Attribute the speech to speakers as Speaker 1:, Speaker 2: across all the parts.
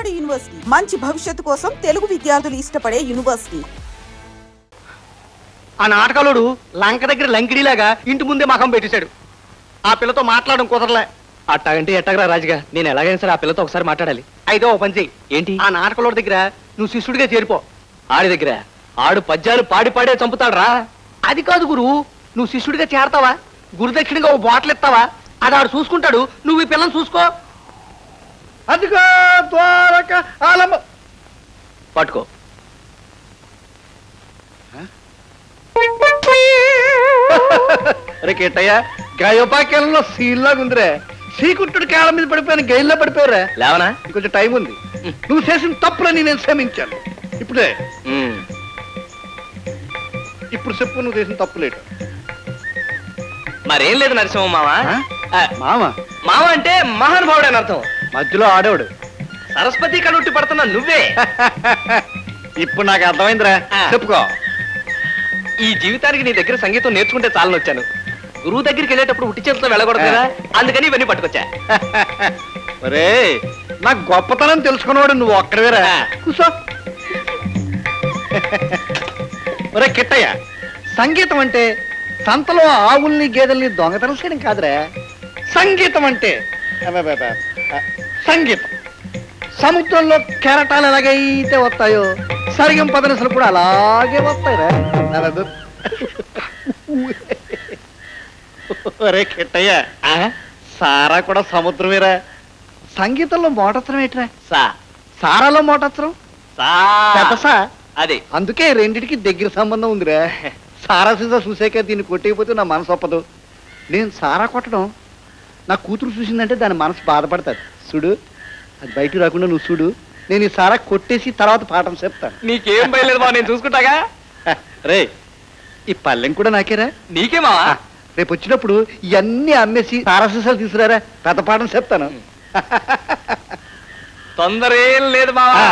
Speaker 1: నాడు యూనివర్సిటీ మంచి భవిష్యత్తు కోసం తెలుగు విద్యార్థులు ఇష్టపడే యూనివర్సిటీ.
Speaker 2: ఆ నాటకాలుడు లంక దగ్గర లంకిడిలాగా ఇంటి ముందే మకం పెట్టేశాడు. ఆ పిల్లతో మాట్లాడడం కుదరలే.
Speaker 3: అట్టాగంటే ఎట్టగరా రాజుగా, నేను ఎలాగైనా సరే ఆ పిల్లతో ఒకసారి మాట్లాడాలి.
Speaker 2: అయితే ఓ పని చెయ్యి.
Speaker 3: ఏంటి?
Speaker 2: ఆ నాటకాలుడి దగ్గర నువ్వు శిష్యుడిగా చేరిపో.
Speaker 3: ఆడి దగ్గర ఆడు పద్యాలు పాడి పాడే చంపుతాడు రా.
Speaker 2: అది కాదు గురువు, నువ్వు శిష్యుడిగా చేరతావా, గురుదక్షిణగా ఓ బాటిల్ ఇస్తావా, అది ఆడు చూసుకుంటాడు, నువ్వు ఈ పిల్లని చూసుకో. అదిగో ద్వారక ఆలంబ
Speaker 3: పట్టుకో.
Speaker 2: అరే కేటయ్య, గయోపాకేలంలో సీల్లాగా ఉందిరే. శ్రీకుంఠుడి కాళ్ళ మీద పడిపోయిన గైల్లో పడిపోయారా.
Speaker 3: లేవనా?
Speaker 2: కొంచెం టైం ఉంది. నువ్వు చేసిన తప్పులని నేను క్షమించాను. ఇప్పుడే ఇప్పుడు చెప్పు, నువ్వు చేసిన తప్పులేటు.
Speaker 3: మరేం లేదు నరసింహ మామ.
Speaker 2: మామ
Speaker 3: మామ అంటే మహానుభావుడు అని అర్థం.
Speaker 2: మధ్యలో ఆడేవాడు.
Speaker 3: సరస్వతి కనుట్టి పడుతున్నా నువ్వే.
Speaker 2: ఇప్పుడు నాకు అర్థమైందిరా, చెప్పుకో.
Speaker 3: ఈ జీవితానికి నీ దగ్గర సంగీతం నేర్చుకుంటే చాలని వచ్చాను. గురువు దగ్గరికి వెళ్ళేటప్పుడు ఉట్టి చేతితో వెళ్ళకూడదు కదా, అందుకని ఇవన్నీ పట్టుకొచ్చా.
Speaker 2: ఒరే, నాకు గొప్పతనం తెలుసుకున్నవాడు నువ్వు ఒక్కడవేరా. కూసో. ఒరే కిట్టయ్య, సంగీతం అంటే సంతలో ఆవుల్ని గేదెల్ని దొంగతనం చేయడం కాదురా. సంగీతం అంటే సంగీతం సముద్రంలో కెరటాలు ఎలాగైతే వస్తాయో సరిగం పదనసలు కూడా అలాగే వస్తాయిరా. ఒరే కిట్టయ్య, సారా కూడా సముద్రమేరా. సంగీతంలో మోటత్రం ఏంట్రా? సారాలో మోటత్రం సా.
Speaker 3: అదే,
Speaker 2: అందుకే రెండిటికి దగ్గర సంబంధం ఉందిరా. సారా సీసా చూసాక దీన్ని కొట్టేయకపోతే నా మనసు ఒప్పదు. నేను సారా కొట్టడం నా కూతురు చూసిందంటే దాని మనసు బాధపడతాది. చూడు, అది బయటకు రాకుండా నువ్వు చూడు. నేను ఈ సారా కొట్టేసి తర్వాత పాఠం చెప్తాను.
Speaker 3: నీకేం భయలేదు బా, నేను చూసుకుంటాగా.
Speaker 2: రే, ఈ పల్లెం కూడా నాకేరా.
Speaker 3: నీకేమా?
Speaker 2: రేపు వచ్చినప్పుడు ఇవన్నీ అమ్మేసి సారా సీసాలు తీసుకురారా, పెద్ద పాఠం చెప్తాను.
Speaker 3: తొందర ఏం లేదు బావా,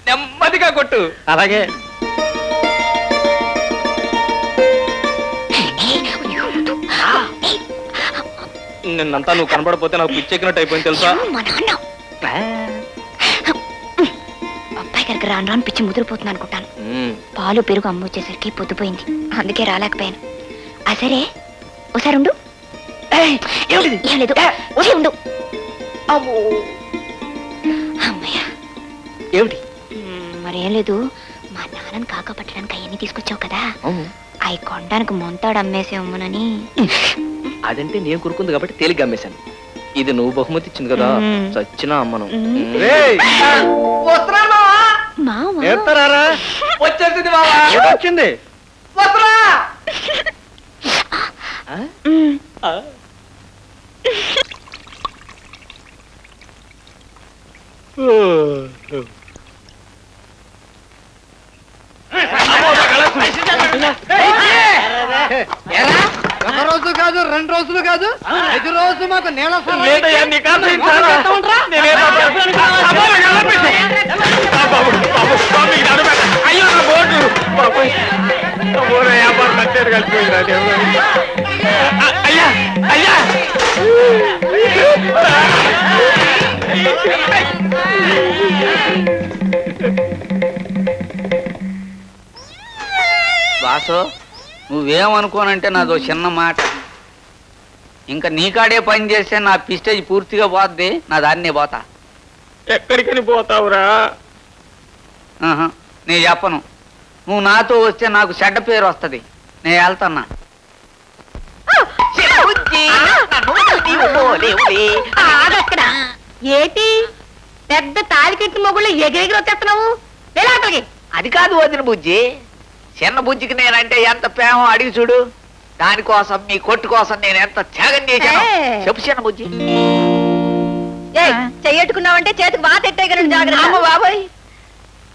Speaker 3: నెమ్మదిగా కొట్టు.
Speaker 2: అలాగే.
Speaker 3: నిన్నంతా నువ్వు కనబడపోతే నాకు పిచ్చెక్కినట్టు అయిపోయింది తెలుసా.
Speaker 4: అబ్బాయి గారికి రాను రాను పిచ్చి ముదిరిపోతుంది అనుకుంటాను. పాలు పెరుగు అమ్మ వచ్చేసరికి పొద్దుపోయింది, అందుకే రాలేకపోయాను. సరే ఒకసారి ఉండు. ఏం లేదు, ఉండు. అమ్మయ్య.
Speaker 3: ఏమిటి?
Speaker 4: మరేం లేదు, మా నాన్నని కాక పట్టడానికి అవన్నీ తీసుకొచ్చావు కదా, అవి కొనడానికి మొంతాడు అమ్మేసేమోనని.
Speaker 3: అదంటే నేను కురుకుంది కాబట్టి తేలిగ్గా అమ్మేశాను. ఇది నువ్వు బహుమతి ఇచ్చింది కదా, చచ్చినా అమ్మను. వచ్చేసింది బావా.
Speaker 2: వచ్చింది. ఒక రోజు కాదు, 2 రోజులు కాదు, 5 రోజు మాకు నేల
Speaker 3: అయ్యా అయ్యా.
Speaker 5: వాసు, నువ్వేమనుకోనంటే నాదో చిన్న మాట. ఇంకా నీకాడే పని చేస్తే నా పిస్టేజ్ పూర్తిగా పోద్ది, నా దాన్నే పోతా.
Speaker 3: ఎక్కడికని పోతావురా?
Speaker 5: నేను చెప్పను. నువ్వు నాతో వస్తే నాకు చెడ్డ పేరు వస్తుంది. నేను వెళ్తున్నా.
Speaker 4: ఏటి పెద్ద తాలికెట్టి మొగుళ్ళు ఎగిరెగిరి వచ్చేస్తున్నావు?
Speaker 5: అది కాదు వదిన బుజ్జి, చిన్న బుజ్జికి నేనంటే ఎంత ప్రేమ అడిగి చూడు. దానికోసం మీ కొట్టు కోసం నేను ఎంత త్యాగం చేశాను చెప్పు చిన్న బుజ్జి.
Speaker 4: చెయ్యట్టుకున్నావంటే చేతికి వాత ఎట్టే
Speaker 5: అమ్మ బాబాయ్,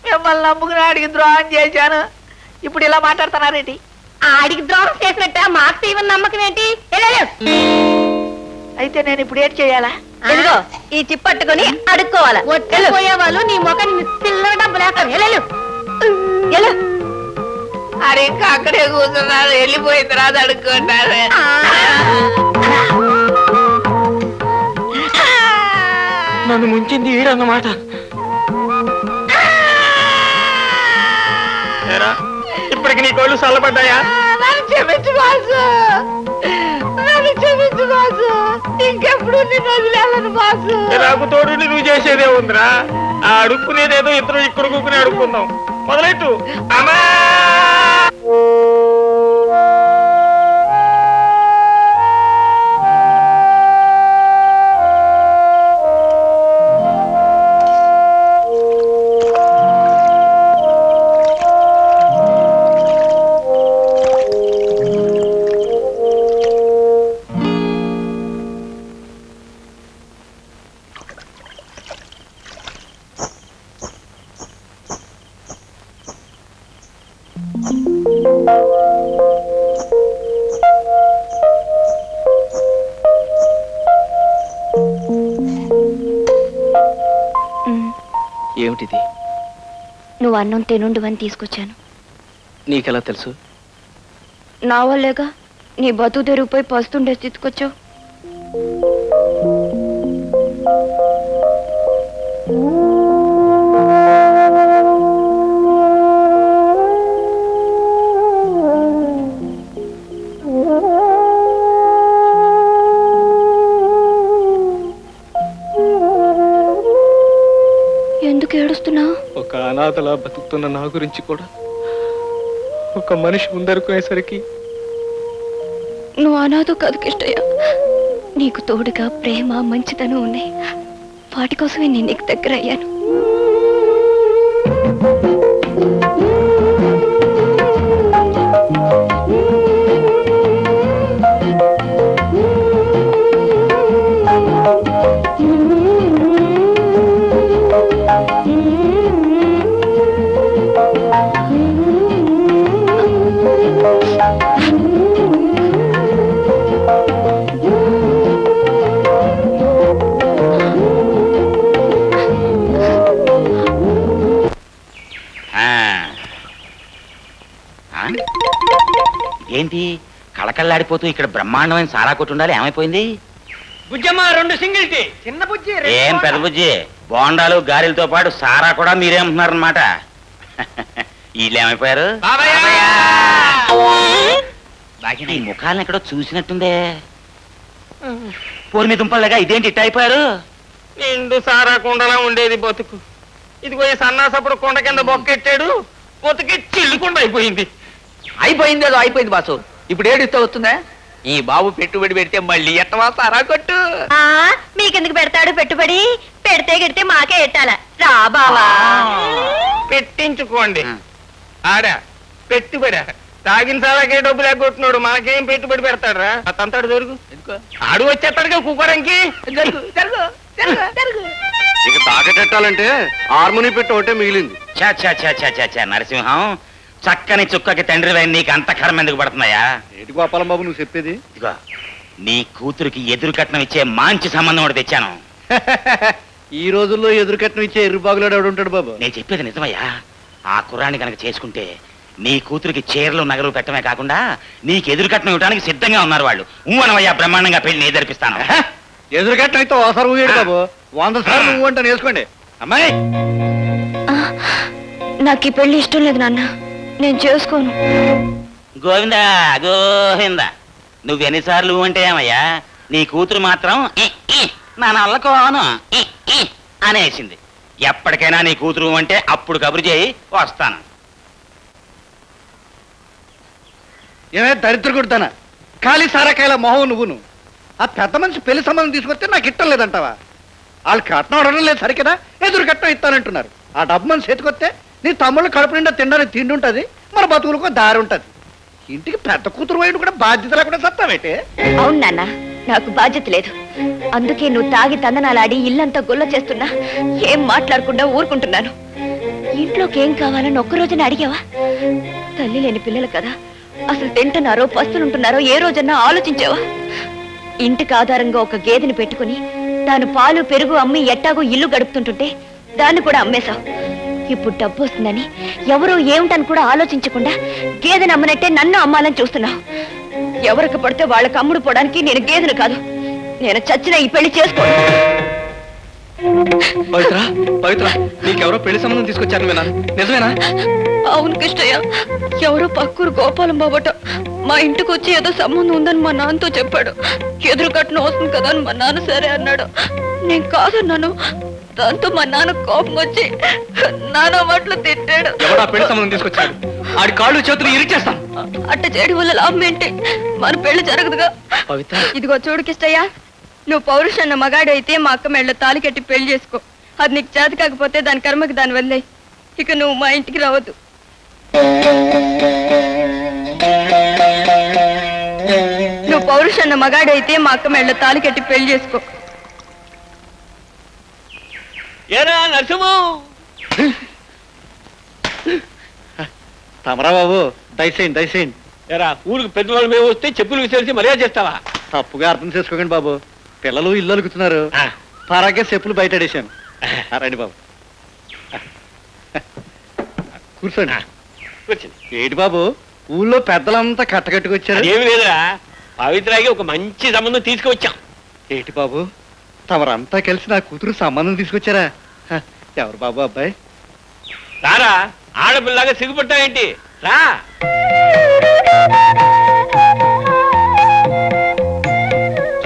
Speaker 5: మిమ్మల్ని నమ్ముకుని ఆడికి ద్రోహం చేశాను, ఇప్పుడు ఇలా మాట్లాడుతున్నారేంటి?
Speaker 4: ఆడికి ద్రోహం చేసినట్ట మాకు తీవని నమ్మకం ఏంటి?
Speaker 5: అయితే నేను ఇప్పుడు ఏం చేయాలా?
Speaker 4: ఈ చిప్పట్టుకుని అడుక్కోవాలా? పోయే వాళ్ళు నీ మొఖాన్ని పిల్లల డబ్బు లేక
Speaker 5: అది ఇంకా అక్కడే కూర్చున్నారు, వెళ్ళిపోయిన తర్వాత అడుక్కుంటారు.
Speaker 3: నన్ను ముంచింది ఈడన్నమాట. ఇప్పటికి నీ కోళ్ళు చల్లబడ్డాయా?
Speaker 5: నన్ను క్షమించు బాసు, నన్ను క్షమించు బాసు, ఇంకెప్పుడు నిన్ను వదిలేను బాసు.
Speaker 3: నాకు తోడు నువ్వు చేసేదే ఉందిరా. ఆ అడుక్కునేదేదో ఇద్దరు ఇక్కడ కూకుని అడుక్కుందాం. మొదలెట్టు. అమ్మా ఏమిటిది?
Speaker 4: నువ్వు అన్నం తినుండు అని తీసుకొచ్చాను.
Speaker 3: నీకెలా తెలుసు?
Speaker 4: నా వల్లేగా నీ బతుకు తెరిగిపోయి పస్తుండే తీసుకొచ్చావు. ఎందుకు ఏడుస్తున్నావు?
Speaker 3: ఒక అనాథలా బతుకుతున్న నా గురించి కూడా ఒక మనిషి ముందరుకునేసరికి
Speaker 4: నువ్వు అనాథో కాదు కిష్టయ్య. నీకు తోడుగా ప్రేమ మంచితనం ఉన్నాయి. వాటి కోసమే నేను నీకు దగ్గర అయ్యాను.
Speaker 6: ఏంటి కళకళ్ళాడిపోతూ ఇక్కడ బ్రహ్మాండమైన సారా కొట్టు ఉండాలి? ఏమైపోయింది?
Speaker 3: Bujjamma 2 single tea. చిన్న బుజ్జి
Speaker 6: ఏం పెద్ద బుజ్జి, బోండాలు గారెలతో పాటు సారా కూడా మీరేమంటున్నారు అనమాట. వీళ్ళు ఏమైపోయారు? ఈ ముఖాలను ఎక్కడో చూసినట్టుందే. పోరు మీ దుంపలుగా ఇదేంటి ఇట్ట అయిపోయారు?
Speaker 3: నిండు సారా కుండలా ఉండేది బతుకు. ఇదిగో ఈ సన్నాసప్పుడు కొండ కింద బొక్కెట్టాడు, బతుకి చిల్లుకుండా అయిపోయింది.
Speaker 5: అయిపోయింది ఏదో అయిపోయింది బాసు. ఇప్పుడు ఏడిస్తే వస్తుందా? ఈ బాబు పెట్టుబడి పెడితే మళ్ళీ ఎట్టవా సారా కొట్టు.
Speaker 4: మీకెందుకు పెడతాడు పెట్టుబడి? పెడితే గిడితే మాకే ఎట్టాల. రా బావా.
Speaker 3: పెట్టించుకోండి. ఆడా పెట్టుబడా? తాగిన సారాకే డబ్బులు ఎగ్గొట్టున్నాడు, మనకేం పెట్టుబడి పెడతాడు? అతంతాడు జరుగు. ఆడు వచ్చేస్తాడుగా కుక్కరంకి.
Speaker 5: జరుగు జరుగు జరుగు జరుగు.
Speaker 2: ఇక తాకటెట్టాలంటే హార్మోని పెట్టి ఒకటే మిగిలింది.
Speaker 6: చా నరసింహం, చక్కని చుక్కకి తండ్రి నీకు అంత కర్మ ఎందుకు పడుతున్నాయా?
Speaker 2: ఏంటి గోపాలం బాబు నువ్వు చెప్పేది?
Speaker 6: ఇదిగో నీ కూతురికి ఎదురు కట్నం ఇచ్చే మంచి సంబంధం ఒకటి తెచ్చాను.
Speaker 2: ఈ రోజుల్లో ఎదురు కట్నం ఇచ్చే ఎర్రుబాగులాడు ఎవడు ఉంటాడు బాబు?
Speaker 6: నేను చెప్పేది నిజమయ్యా. ఆ కుర్రాన్ని కనుక చేసుకుంటే నీ కూతురికి చీరలు నగలు పెట్టడమే కాకుండా నీకు ఎదురు కట్నం ఇవ్వడానికి సిద్ధంగా ఉన్నారు వాళ్ళు. అనవయ్యా, బ్రహ్మాండంగా పెళ్లి నేను జరిపిస్తాను.
Speaker 2: ఎదురు కట్నం అయితే ఓసారి ఊయడు బాబు, 100 సార్లు నువ్వు అంటే నేర్చుకోండి. అమ్మాయి,
Speaker 4: నాకు ఈ పెళ్లి ఇష్టం లేదు నాన్న, నేను చేసుకోను.
Speaker 6: గోవిందా గోవిందా, నువ్వెన్నిసార్లు అంటే ఏమయ్యా? నీ కూతురు మాత్రం నా నల్లకోను అనేసింది. ఎప్పటికైనా నీ కూతురు అంటే అప్పుడు కబురు చేయి, వస్తాను.
Speaker 2: ఏమే దరిద్ర కొడతానా, ఖాళీ సారకాయల మొహం నువ్వును. ఆ పెద్ద మనిషి పెళ్లి సంబంధం తీసుకొస్తే నాకు ఇట్టం లేదంటావా? వాళ్ళు కట్నం అడగడం లేదు సరే కదా, ఎదురు కట్నం ఇస్తానంటున్నారు. ఆ డబ్బు మన చేతికొస్తే నీ తమ్ముళ్ళు కడుపు నిండా తినడానికి తిండి ఉంటుంది, మన బతుకులకు దారి ఉంటుంది. ఇంటికి పెద్ద కూతురు వైపు కూడా బాధ్యత లేకుండా సత్తావేటే?
Speaker 4: అవును నాన్న, నాకు బాధ్యత లేదు. అందుకే నువ్వు తాగి తందనాలాడి ఇల్లంతా గొల్ల చేస్తున్నా ఏం మాట్లాడకుండా ఊరుకుంటున్నాను. ఇంట్లోకి ఏం కావాలని ఒక్కరోజున అడిగావా? తల్లి లేని పిల్లలు కదా, అసలు తింటున్నారో పస్తులుంటున్నారో ఏ రోజన్నా ఆలోచించావా? ఇంటికి ఆధారంగా ఒక గేదెని పెట్టుకుని తాను పాలు పెరుగు అమ్మి ఎట్టాగో ఇల్లు గడుపుతుంటుంటే దాన్ని కూడా అమ్మేశావు. ఇప్పుడు డబ్బు వస్తుందని ఎవరో ఏమిటని కూడా ఆలోచించకుండా గేదెని అమ్మనట్టే నన్ను అమ్మాలని చూస్తున్నావు. ఎవరికి పడితే వాళ్ళకి అమ్ముడు పోవడానికి నేను గేదెను కాదు. నేను చచ్చిన ఈ పెళ్లి చేసుకోను.
Speaker 7: పవిత్ర పవిత్ర నీకెవరో పెళ్లి సంబంధం తీసుకొచ్చారని విన్నాను, నిజమేనా?
Speaker 8: అవును కృష్ణయ్య, ఎవరో పక్కూరు గోపాలం బాబట మా ఇంటికి వచ్చి ఏదో సంబంధం ఉందని మా నాన్నతో చెప్పాడు. ఎదురు కట్నం వస్తుంది కదా అని మా నాన్న సరే అన్నాడు. నేను కాదన్నాను. దాంతో మా నాన్న కోపం వచ్చి నాన్న మాటలు తిట్టాడు.
Speaker 7: ఎవరో పెళ్లి సంబంధం తీసుకొచ్చాడు, ఆడి కాళ్ళు చేతులు ఇరిచేస్తాను.
Speaker 8: అట్ట చేయడం వల్ల లాభం ఏంటి? మన పెళ్లి జరగదుగా.
Speaker 7: పవిత్ర
Speaker 8: ఇదిగో చూడు కిష్టయ్య, నువ్వు పౌరుషన్న మగాడు అయితే మా అక్క మెళ్ళ తాలి కట్టి పెళ్లి చేసుకో. అది నీకు చేత కాకపోతే దాని కర్మకి దాని వల్లే. ఇక నువ్వు మా ఇంటికి రావద్దు. నువ్వు పౌరుషన్న మగాడైతే మా అక్క మెళ్ళ తాలి కట్టి పెళ్లి చేసుకో.
Speaker 3: ఏరా నరసింహం,
Speaker 2: తమరా బాబు, దయచేయండి దయచేయండి.
Speaker 3: ఏరా ఊరికి పెద్దవాళ్ళు మేము వస్తే చెప్పులు విసిరేసి మర్యాద చేస్తావా?
Speaker 2: తప్పుగా అర్థం చేసుకోకండి బాబు, పిల్లలు ఇల్లు అలుకుతున్నారు,
Speaker 3: ఆ.
Speaker 2: పరాగే చెప్పులు బయట అడేశాను. రండి బాబు, కూర్చోండి.
Speaker 3: కూర్చోండి.
Speaker 2: ఏంటి బాబు, ఊళ్ళో పెద్దలంతా కట్టకట్టుకొచ్చారు.
Speaker 3: ఏమి లేదురా, పవిత్రాకి ఒక మంచి సంబంధం తీసుకువచ్చాం.
Speaker 2: ఏంటి బాబు, తమరంతా కలిసి నా కూతురు సంబంధం తీసుకొచ్చారా? హ, ఎవరు బాబు అబ్బాయి?
Speaker 3: రారా, ఆడపిల్లగా సిగ్గుపడతావేంటి? రా.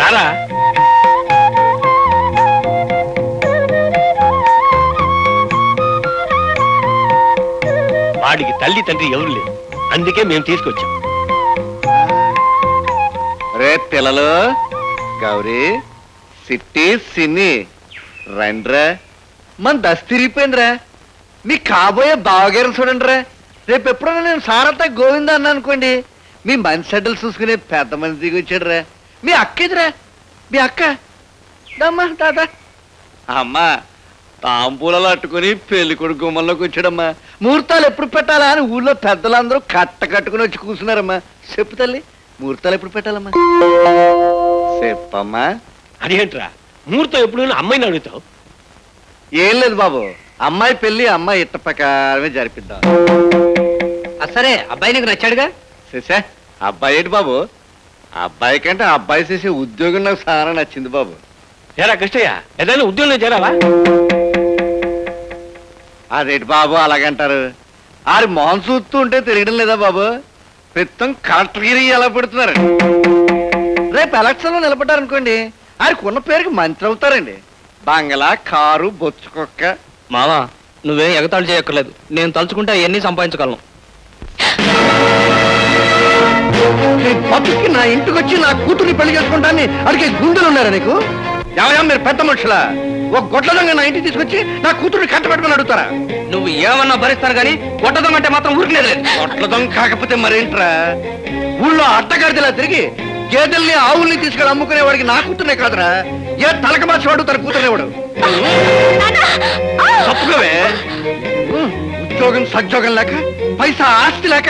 Speaker 3: రారా. వాడికి తల్లి తండ్రి ఎవరు లేరు, అందుకే మేము తీసుకొచ్చాం.
Speaker 2: రే పిల్లలు, గౌరీ, సిట్టి, సిన్ని, రండ్రా. మన దశ తిరిగిపోయిందిరా. మీ కాబోయే బావగారు చూడండి రా. రేపు ఎప్పుడైనా నేను సారథ గోవింద అన్నా అనుకోండి, మీ మంచి సెడ్డలు చూసుకునే పెద్ద మంది దిగి వచ్చాడు రా. మీ అక్క ఎదురా, మీ అక్క దమ్మా తాత. అమ్మా తాంబూలాలు అట్టుకుని పెళ్లి కొడుకు గుమ్మంలోకి వచ్చాడమ్మా. ముహూర్తాలు ఎప్పుడు పెట్టాలా అని ఊళ్ళో పెద్దలందరూ కట్టుకుని వచ్చి కూర్చున్నారమ్మా. చెప్పు తల్లి, ముహూర్తాలు ఎప్పుడు పెట్టాలమ్మా? చెప్పమ్మా.
Speaker 3: అదేంట్రా, ముహూర్తం ఎప్పుడు అమ్మాయిని అడుగుతావు?
Speaker 2: ఏం లేదు బాబు, అమ్మాయి పెళ్లి అమ్మాయి ఇట్ట ప్రకారమే జరిపిద్దాం.
Speaker 5: సరే, అబ్బాయి నీకు నచ్చాడుగా?
Speaker 2: చేసా అబ్బాయి ఏంటి బాబు, అబ్బాయి కంటే అబ్బాయి చేసే ఉద్యోగం నాకు చాలా నచ్చింది బాబు.
Speaker 3: ఏరా కృష్ణయ్య, ఏదైనా ఉద్యోగంలో చేరావా?
Speaker 2: అదేంటి బాబు అలాగంటారు? ఆరి మొహం చూస్తూ ఉంటే తెలియడం లేదా బాబు? ప్రస్తుతం కలెక్టర్గిరి ఎలా పెడుతున్నారు. రేపు ఎలక్షన్ లో నిలబడ్డారనుకోండి, ఆరికి ఉన్న పేరుకి మంత్రి అవుతారండి. బంగళా, కారు, బొచ్చు కుక్క.
Speaker 7: మావా, నువ్వేం ఎగతాళి చేయక్కర్లేదు, నేను తలుచుకుంటే అవన్నీ సంపాదించగలను.
Speaker 2: బతుకి నా ఇంటికి వచ్చి నా కూతుర్ని పెళ్లి చేసుకుంటాన్ని అడిగే గుండెలు ఉన్నారా నీకు? ఎవరో మీరు పెద్ద మనుషులా? ఒక గొడ్ల దొంగ నా ఇంటికి తీసుకొచ్చి నా కూతుర్ని కట్టబెట్టుకుని అడుగుతారా?
Speaker 7: నువ్వు ఏమన్నా భరిస్తాను కానీ కొట్టదం అంటే మాత్రం ఊరికనేది లేదు.
Speaker 2: గొడ్ల దొంగ కాకపోతే మరేంట్రా? ఊళ్ళో అడ్డగాడిదలా తిరిగి గేదెల్ని ఆవుల్ని తీసుకెళ్ళి అమ్ముకునేవాడికి నా కూతుర్నే కాదురా, ఏ తలక మార్చేవాడు తన కూతుర్నేవాడు. తప్పుకోవే. ఉద్యోగం సద్యోగం లేక, పైసా ఆస్తి లేక,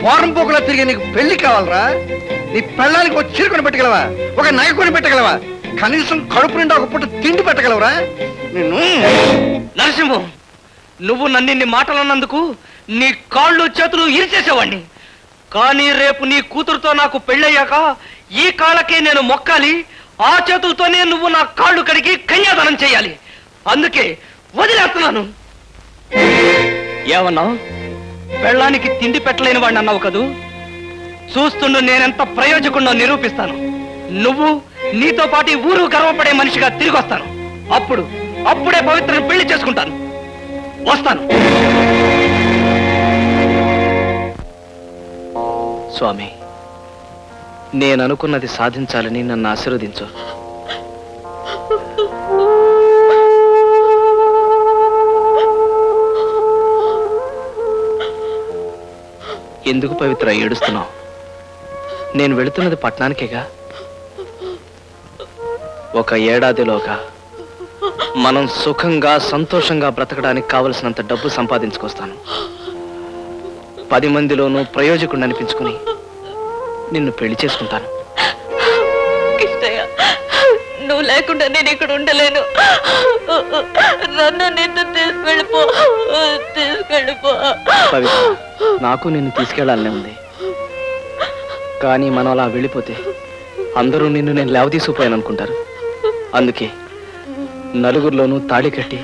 Speaker 2: వారం పోకులా తిరిగి నీకు పెళ్లి కావాలరా? నీ పెళ్ళానికి ఒక చీర కొని పెట్టగలవా? ఒక నగ కొని పెట్టగలవా? కనీసం కడుపు నిండా ఒక పూట తిండి పెట్టగలవరా? నిన్ను
Speaker 7: నరసింహం, నువ్వు నన్నిన్ని మాటలన్నందుకు నీ కాళ్ళు చేతులు ఇరిచేసేవాణ్ణి. కానీ రేపు నీ కూతురుతో నాకు పెళ్ళయ్యాక ఈ కాళ్ళకే నేను మొక్కాలి, ఆ చేతులతోనే నువ్వు నా కాళ్ళు కడిగి కన్యాదానం చేయాలి. అందుకే వదిలేస్తున్నాను. ఏమన్నావు? పెళ్ళానికి తిండి పెట్టలేని వాడిని అన్నావు కదూ. చూస్తుండు నేనెంత ప్రయోజకుడినో నిరూపిస్తాను. నువ్వు నీతో పాటు ఊరు గర్వపడే మనిషిగా తిరిగి వస్తాను. అప్పుడే పవిత్రను పెళ్లి చేసుకుంటాను. వస్తాను. స్వామి, నేను అనుకున్నది సాధించాలని నన్ను ఆశీర్వదించు. ఎందుకు పవిత్ర ఏడుస్తున్నావు? నేను వెళుతున్నది పట్టణానికేగా. ఒక ఏడాదిలోగా మనం సుఖంగా సంతోషంగా బ్రతకడానికి కావలసినంత డబ్బు సంపాదించుకొస్తాను. 10 మందిలోనూ ప్రయోజకుడిని అనిపించుకుని నిన్ను పెళ్లి చేసుకుంటాను.
Speaker 8: కిష్టయ్య, నువ్వు లేకుండా నేను ఇక్కడ ఉండలేను. నన్ను నిన్ను తీసుకెళ్ళిపో.
Speaker 7: పవిత్ర, నాకు నిన్ను తీసుకెళ్లాలనే ఉంది. కానీ మనం అలా వెళ్ళిపోతే అందరూ నిన్ను నేను లేవదీసిపోయాను అనుకుంటారు. అందుకే నలుగురిలోనూ తాళి కట్టి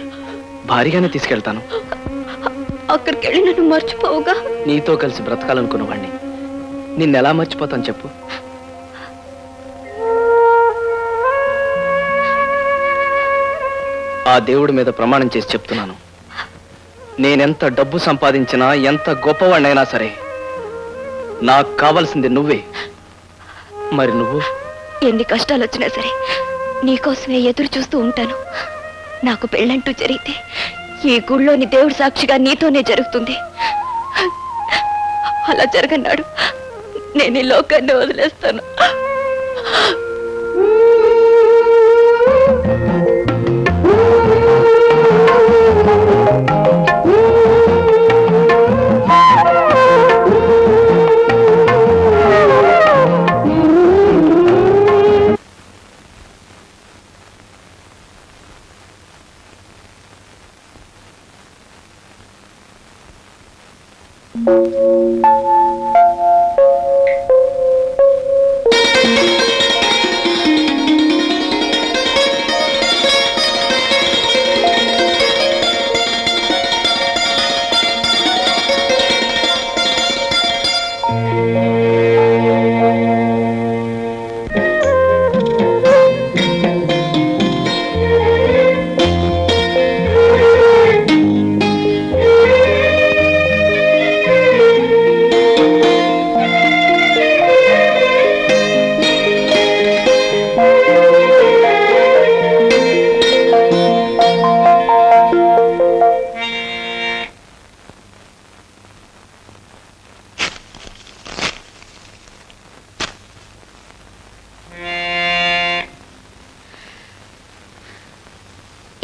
Speaker 7: భారీగానే తీసుకెళ్తాను.
Speaker 8: అక్కడికి వెళ్ళి నన్ను మర్చిపోవుగా.
Speaker 7: నీతో కలిసి బ్రతకాలనుకున్నవాణ్ణి నిన్నెలా మర్చిపోతాను చెప్పు? ఆ దేవుడి మీద ప్రమాణం చేసి చెప్తున్నాను, నేనెంత డబ్బు సంపాదించినా ఎంత గొప్పవాణ్ణైనా సరే నాకు కావాల్సింది నువ్వే. మరి నువ్వు?
Speaker 8: ఎన్ని కష్టాలు వచ్చినా సరే నీకోసమే ఎదురు చూస్తూ ఉంటాను. నాకు పెళ్ళంటూ జరిగితే ఈ గుళ్ళోని దేవుడి సాక్షిగా నీతోనే జరుగుతుంది. అలా జరగన్నాడు నేను ఈ లోకాన్ని వదిలేస్తాను.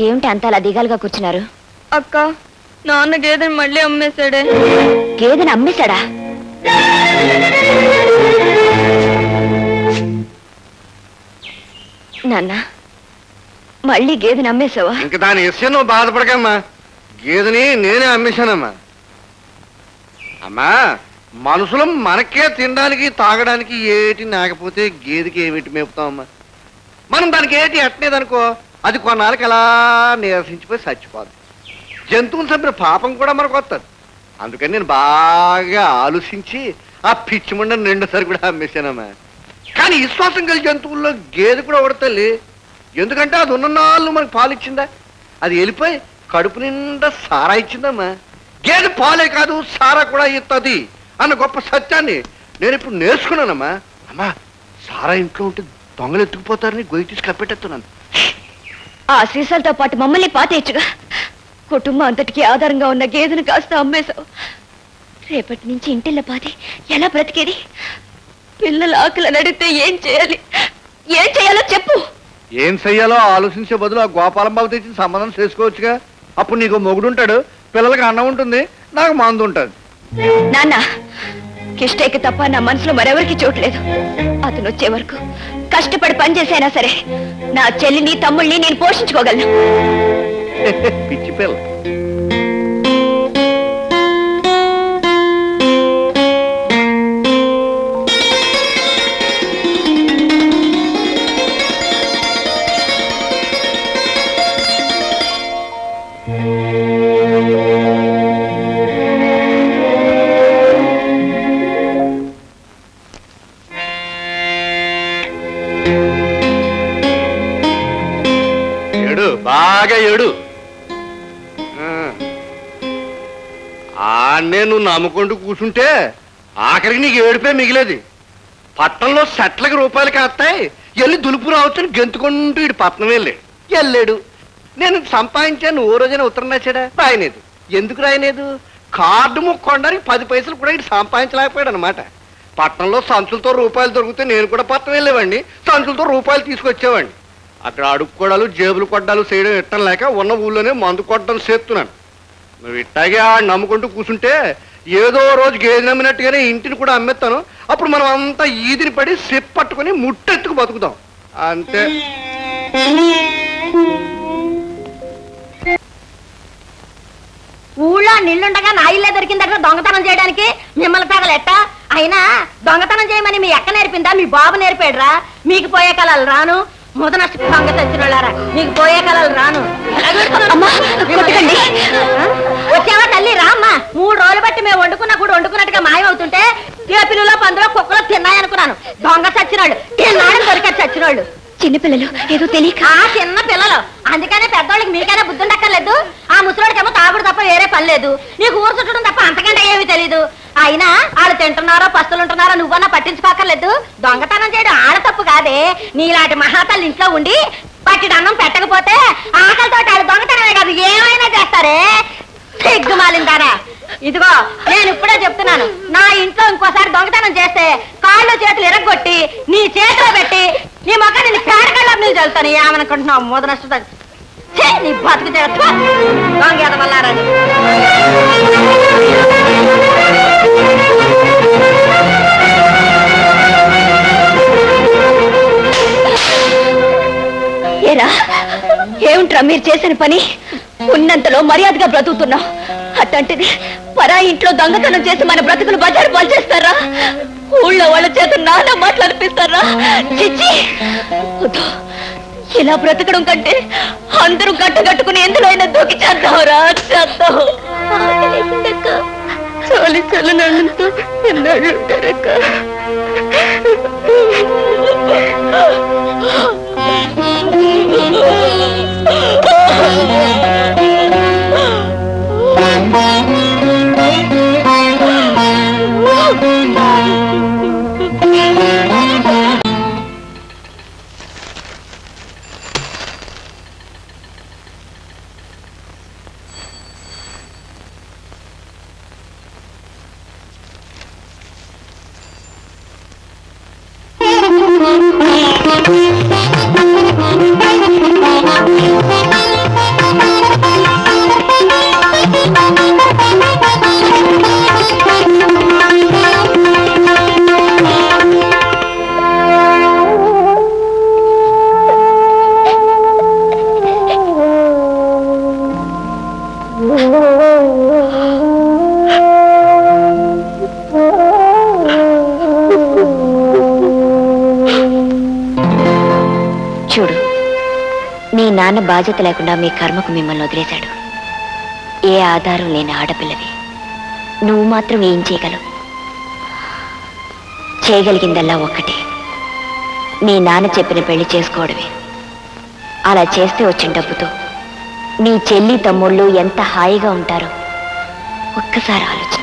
Speaker 4: ఏమిటి అంత అలా దిగాలుగా కూర్చున్నారు?
Speaker 8: అక్క, నాన్న గేదెని మళ్ళీ అమ్మేశాడే.
Speaker 4: గేదెని అమ్మేశాడా? నాన్న, మళ్ళీ గేదెని అమ్మేశావా?
Speaker 2: ఇంక దాని విషయం నువ్వు బాధపడకమ్మా, గేదెని నేనే అమ్మేశానమ్మా. అమ్మా, మనుషులు మనకే తినడానికి తాగడానికి ఏటి నాకపోతే గేదెకి ఏమిటి మేపుతామమ్మా? మనం దానికి ఏటి ఎట్టలేదనుకో, అది కొన్నాళ్ళకి అలా నీరసించిపోయి చచ్చిపోద్ది. జంతువులు చంపిన పాపం కూడా మనకు వస్తుంది. అందుకని నేను బాగా ఆలోచించి ఆ పిచ్చి ముండని రెండోసారి కూడా అమ్మేశానమ్మా. కానీ విశ్వాసం కలిగి జంతువుల్లో గేదె కూడా ఒకటి. ఎందుకంటే అది ఉన్న నాళ్ళు మనకు పాలు ఇచ్చిందా, అది వెళ్ళిపోయి కడుపు నిండా సారా ఇచ్చిందమ్మా. గేదె పాలే కాదు సారా కూడా ఇస్తుంది అన్న గొప్ప సత్యాన్ని నేను ఇప్పుడు నేర్చుకున్నానమ్మా. అమ్మా, సారా ఇంట్లో ఉంటే దొంగలు ఎత్తుకుపోతారని గొయ్యి తీసి కప్పెట్టేస్తున్నాను.
Speaker 8: ఆ సీసాలతో పాటు మమ్మల్ని పాతేయచ్చుగా. కుటుంబం అంతటికి ఆధారంగా ఉన్న గేదెను కాస్త అమ్మేశావు. రేపటి నుంచి ఇంటిల్ల పాతి ఎలా బ్రతికేది? పిల్లల ఆకలి అడిగితే ఏం చేయాలి? ఏం చేయాలో చెప్పు.
Speaker 2: ఏం చెయ్యాలో ఆలోచించే బదులు ఆ గోపాలం బాబు తెచ్చిన సంబంధం చేసుకోవచ్చుగా. అప్పుడు నీకు మొగుడుంటాడు, పిల్లలకి అన్నం ఉంటుంది, నాకు మందు ఉంటుంది.
Speaker 8: నాన్న, కిష్టయ్యకి తప్ప నా మనసులో మరెవరికి చోట్లేదు. అతను వచ్చే వరకు కష్టపడి పనిచేసైనా సరే నా చెల్లిని తమ్ముళ్ళని నేను పోషించుకోగలను.
Speaker 2: పిచ్చి పిల్ల. ఏడు, బాగా ఏడు. ఆన్నే నువ్వు నమ్ముకుంటూ కూర్చుంటే ఆఖరికి నీకు ఏడుపే మిగిలేది. పట్టణంలో సెట్లకి రూపాయలు కాస్తాయి, వెళ్ళి దులుపు రావచ్చని గెంతుకుంటూ ఇటు పట్నం వెళ్ళాడు. నేను సంపాదించాను, ఓ రోజైనా ఉత్తరం రాశాడా? రాయలేదు. ఎందుకు రాయలేదు? కార్డు ముక్కొనడానికి 10 పైసలు కూడా ఇటు సంపాదించలేకపోయాడు అనమాట. పట్టణంలో సంచులతో రూపాయలు దొరికితే నేను కూడా పట్నం వెళ్ళేవాడిని, సంచులతో రూపాయలు తీసుకొచ్చేవాడిని. అక్కడ అడుక్కోడాలు జేబులు కొట్టాలు చేయడం ఇట్టం లేక ఉన్న ఊళ్ళోనే మందు కొట్టడం చేస్తున్నాను. నువ్వు ఇట్టాగే నమ్ముకుంటూ కూర్చుంటే ఏదో రోజు గేదె నమ్మినట్టుగానే ఇంటిని కూడా అమ్మేస్తాను. అప్పుడు మనం అంతా ఈదిని పడి సెప్ పట్టుకుని ముట్టెత్తుకు బతుకుతాం అంతే.
Speaker 9: ఊళ్ళో నిల్లుండగా నా ఇల్లే దొరికిందట దొంగతనం చేయడానికి. మిమ్మల్ని తగలెట్ట అయినా దొంగతనం చేయమని మీ అక్క నేర్పిందా? మీ బాబు నేర్పాడురా? మీకు పోయే కళలు రాను. ముదనష్ట దొంగ చచ్చినోళ్ళారా మీకు పోయే కలలు రాను.
Speaker 4: కొట్టకండి.
Speaker 9: వచ్చావా తల్లి రామ్మా. 3 రోజులు బట్టి మేము వండుకున్నా కూడా వండుకున్నట్టుగా మాయమవుతుంటే పిల్లులో పందులో కుక్కలో తిన్నాయనుకున్నాను. దొంగ చచ్చినోళ్ళు తిన్నాడని దొరికారు చచ్చినోళ్ళు.
Speaker 4: చిన్నపిల్లలు ఏదో తెలియక.
Speaker 9: ఆ చిన్న పిల్లలు అందుకనే పెద్దోళ్ళకి మీకైనా బుద్ధి ఉండక్కర్లేదు. ఆ ముసలోడికేమో తాగుడు తప్ప వేరే పని లేదు. నీకు ఊరు చుట్టడం తప్ప అంతకంటే ఏమీ తెలీదు. అయినా వాళ్ళు తింటున్నారో పస్తులు ఉంటున్నారో నువ్వన్నా పట్టించుకోకర్లేదు. దొంగతనం చేయడం ఆడ తప్పు కాదే. నీలాంటి మహాతల్లి ఇంట్లో ఉండి పట్టిడి అన్నం పెట్టకపోతే ఆకలితో వాళ్ళు దొంగతనమే కాదు ఏమైనా చేస్తారే. సిగ్గుమాలిందారా. ఇదిగో నేను ఇప్పుడే చెప్తున్నాను, నా ఇంట్లో ఇంకోసారి దొంగతనం చేస్తే కాళ్ళు చేతులు ఎరగొట్టి నీ చేతిలో పెట్టి నీ మొక్క నేను పేడకల్లా నీళ్ళు చల్లుతాను. ఏమనుకుంటున్నావు ముదనష్ట నీ బతుకు చేస్తా దొంగ ఎదవల్లారని.
Speaker 4: ఏరా ఏమిట్రా మీరు చేసిన పని? ఉన్నంతలో మర్యాదగా బ్రతుకుతున్నావు, అట్లాంటిది పరా ఇంట్లో దొంగతనం చేసి మన బ్రతుకులు బజారు పాలు చేస్తారా? ఊళ్ళో వాళ్ళ చేత నానా మాటలు అనిపిస్తారా? చిచ్చి, ఇలా బ్రతకడం కంటే అందరూ కట్టుకుని ఎందులో అయినా దూకి చేద్దాంరా, చేద్దాం. చాలి చల్లనంతో ఎన్నాళ్ళు ఉంటారక్క. చూడు, మీ నాన్న బాధ్యత లేకుండా మీ కర్మకు మిమ్మల్ని వదిలేశాడు. ఏ ఆధారం లేని ఆడపిల్లవి నువ్వు మాత్రం ఏం చేయగలవు? చేయగలిగిందల్లా ఒక్కటే, మీ నాన్న చెప్పిన పెళ్లి చేసుకోవడమే. అలా చేస్తే వచ్చిన డబ్బుతో నీ చెల్లి తమ్ముళ్ళు ఎంత హాయిగా ఉంటారో ఒక్కసారి ఆలోచించు.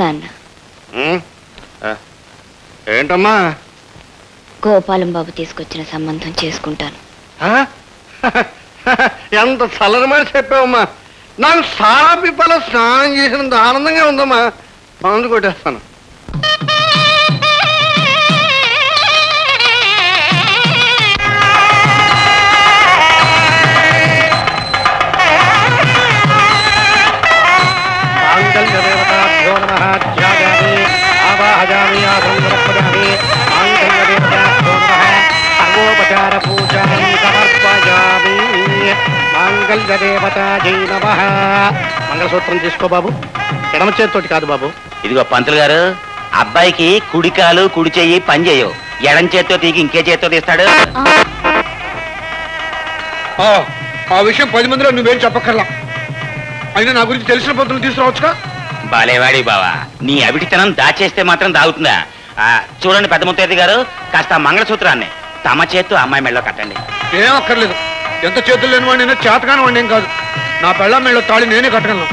Speaker 4: నాన్న,
Speaker 3: ఏంటమ్మా?
Speaker 4: గోపాలం బాబు తీసుకొచ్చిన సంబంధం చేసుకుంటాను.
Speaker 3: ఎంత చల్లని మాట చెప్పావమ్మా. నాకు సారా పిప్పలో స్నానం చేసినంత ఆనందంగా ఉందమ్మా. మందు కొట్టేస్తాను. మంగళసూత్రం తీసుకో బాబు. ఎడమ చేతితోటి కాదు బాబు.
Speaker 6: ఇదిగో పంతులు గారు, అబ్బాయికి కుడి కాలు కుడి చెయ్యి పని చేయవు. ఎడం చేత్తో తీగి ఇంకే చేత్తో తీస్తాడు.
Speaker 3: ఆ విషయం 10 మందిలో నువ్వేం చెప్పక్కర్లా. అయినా నా గురించి తెలిసిన పంతులు తీసుకురావచ్చుగా.
Speaker 6: బాలేవాడి బావా, నీ అవిటితనం దాచేస్తే మాత్రం దాగుతుందా? చూడండి పెద్ద ముత్తైదు గారు, కాస్త ఆ మంగళసూత్రాన్ని తమ చేత్తో అమ్మాయి మెళ్ళలో కట్టండి.
Speaker 10: ఏం అక్కర్లేదు. ఎంత చేతులు లేని వాడిని చేతగాని వాడిని ఏం కాదు. నా పెళ్ళ మెళ్ళలో తాళి నేనే కట్టగలను.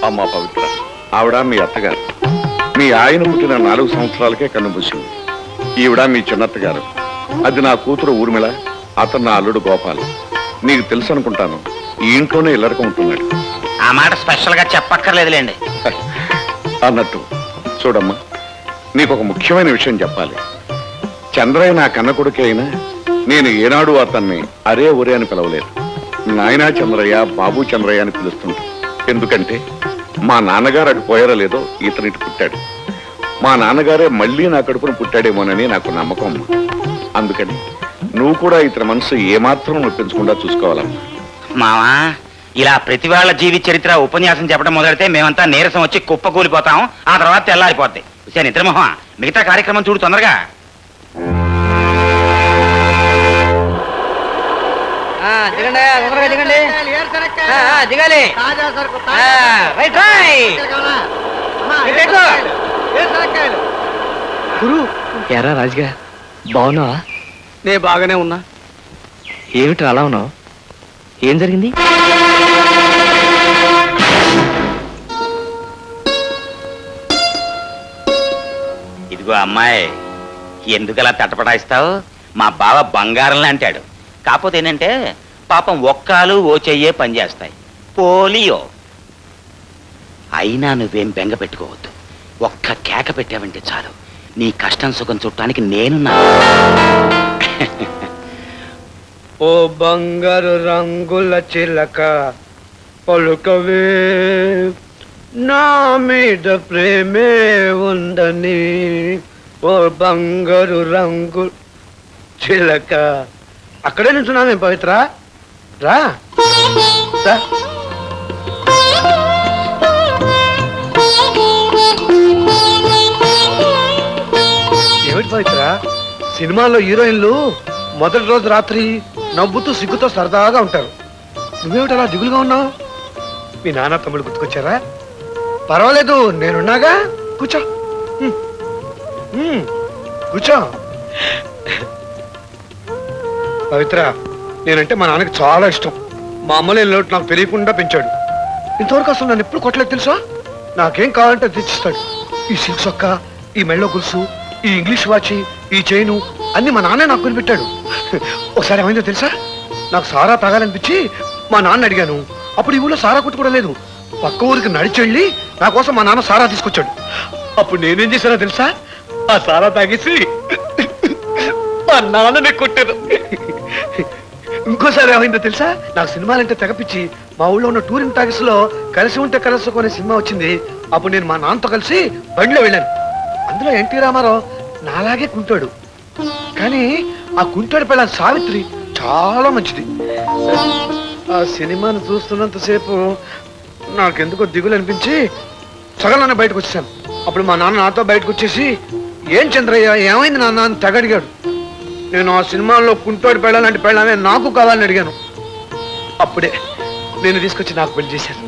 Speaker 11: అమ్మా పవిత్ర, ఆవిడ మీ అత్తగారు. మీ ఆయన పుట్టిన 4 సంవత్సరాలకే కన్నుమూసింది. ఈవిడ మీ చిన్నత్తగారు. అది నా కూతురు ఊర్మిళ, అతను నా అల్లుడు గోపాల్. నీకు తెలుసు అనుకుంటాను, ఈ ఇంట్లోనే ఇల్లరకం ఉంటున్నాడు.
Speaker 6: ఆ మాట స్పెషల్ గా చెప్పక్కర్లేదులేండి.
Speaker 11: అన్నట్టు చూడమ్మా, నీకు ఒక ముఖ్యమైన విషయం చెప్పాలి. చంద్రయ్య నా కన్న కొడుకే అయినా నేను ఏనాడు అతన్ని అరే ఒరే అని పిలవలేదు. నాయనా చంద్రయ్య, బాబు చంద్రయ్య అని పిలుస్తుంటా. ఎందుకంటే మా నాన్నగారు అటు పోయారో లేదో ఇతనిటి పుట్టాడు. మా నాన్నగారే మళ్ళీ నా కడుపును పుట్టాడేమోనని నాకు నమ్మకం. అందుకని నువ్వు కూడా ఇతని మనసు ఏమాత్రం నొప్పించకుండా చూసుకోవాలమ్మా.
Speaker 6: మావా, ఇలా ప్రతి వాళ్ళ జీవిత చరిత్ర ఉపన్యాసం చెప్పడం మొదలైతే మేమంతా నీరసం వచ్చి కుప్పకూలిపోతాం. ఆ తర్వాత తెల్లారిపోద్ది. నిద్రమోహ, మిగతా కార్యక్రమం చూడు తొందరగా.
Speaker 7: దిగండి, తొందరగా దిగండి. దిగాలి. Right right.
Speaker 10: గురు, ఎరా రాజుగా, బాగున్నావా? నే బాగానే ఉన్నా. ఏమిటి అలా ఉన్నావు? ఏం జరిగింది?
Speaker 6: ఇదిగో అమ్మాయి, ఎందుకలా తటపటాయిస్తావు? మా బావ బంగారంలా అంటాడు. కాకపోతే ఏంటంటే పాపం ఒక్కాలు ఓ చెయ్యే పనిచేస్తాయి. పోలియో. అయినా నువ్వేం బెంగ పెట్టుకోవద్దు. ఒక్క కేక పెట్టావంటే చాలు, నీ కష్టం సుఖం చుట్టానికి నేనున్నా.
Speaker 10: ఓ బంగారు రంగుల చిలక పలుకవే, నా మీద ప్రేమే ఉందని. ఓ బంగారు రంగు చిలక. అక్కడే నించున్నాను పవిత్ర. రా రా. ఏమిటి పవిత్ర, సినిమాల్లో హీరోయిన్లు మొదటి రోజు రాత్రి నవ్వుతూ సిగ్గుతో సరదాగా ఉంటారు. నువ్వేమిటి అలా దిగులుగా ఉన్నావు? మీ నాన్న తమ్ముడు గుర్తుకొచ్చారా? పర్వాలేదు, నేనున్నాగా. కూర్చో కూర్చో. పవిత్ర, నేనంటే మా నాన్నకి చాలా ఇష్టం. మా అమ్మలే లోటు నాకు తెలియకుండా పెంచాడు. ఇంతవరకు అసలు నన్ను ఎప్పుడు కొట్టలేదు తెలుసా? నాకేం కావాలంటే తెచ్చిస్తాడు. ఈ సిల్క్ సొక్క, ఈ మెళ్ళో గులుసు, ఈ ఇంగ్లీష్ వాచి, ఈ చైను అన్ని మా నాన్నే నాకు కొనిపెట్టాడు. ఒకసారి ఏమైందో తెలుసా? నాకు సారా తాగాలనిపించి మా నాన్న అడిగాను. అప్పుడు ఈ ఊళ్ళో సారా కొట్టు కూడా లేదు. పక్క ఊరికి నడిచెళ్ళి నా కోసం మా నాన్న సారా తీసుకొచ్చాడు. అప్పుడు నేనేం చేశానో తెలుసా? ఆ సారా తాగేసి మా నాన్ననే కొట్టాను. ఇంకోసారి ఏమైందో తెలుసా? నాకు సినిమాలంటే తెగపిచ్చి మా ఊళ్ళో ఉన్న టూరింగ్ టాకీస్ లో కలిసి ఉంటే కలిసి కొనే సినిమా వచ్చింది. అప్పుడు నేను మా నాన్నతో కలిసి బండిలో వెళ్ళాను. అందులో ఎన్టీ రామారావు నాలాగే కుంటాడు. కానీ ఆ కుంటాడు పిల్ల సావిత్రి చాలా మంచిది. ఆ సినిమాను చూస్తున్నంతసేపు నాకెందుకో దిగులు అనిపించి సగంలోనే బయటకు వచ్చేసాను. అప్పుడు మా నాన్న నాతో బయటకు వచ్చేసి, ఏం చంద్రయ్య ఏమైంది నాన్న అని తెగ అడిగాడు. నేను ఆ సినిమాలో కుంటోడి పెళ్ళాలంటే పెళ్ళామే నాకు కావాలని అడిగాను. అప్పుడే నేను తీసుకొచ్చి నాకు పెళ్లి చేశాను.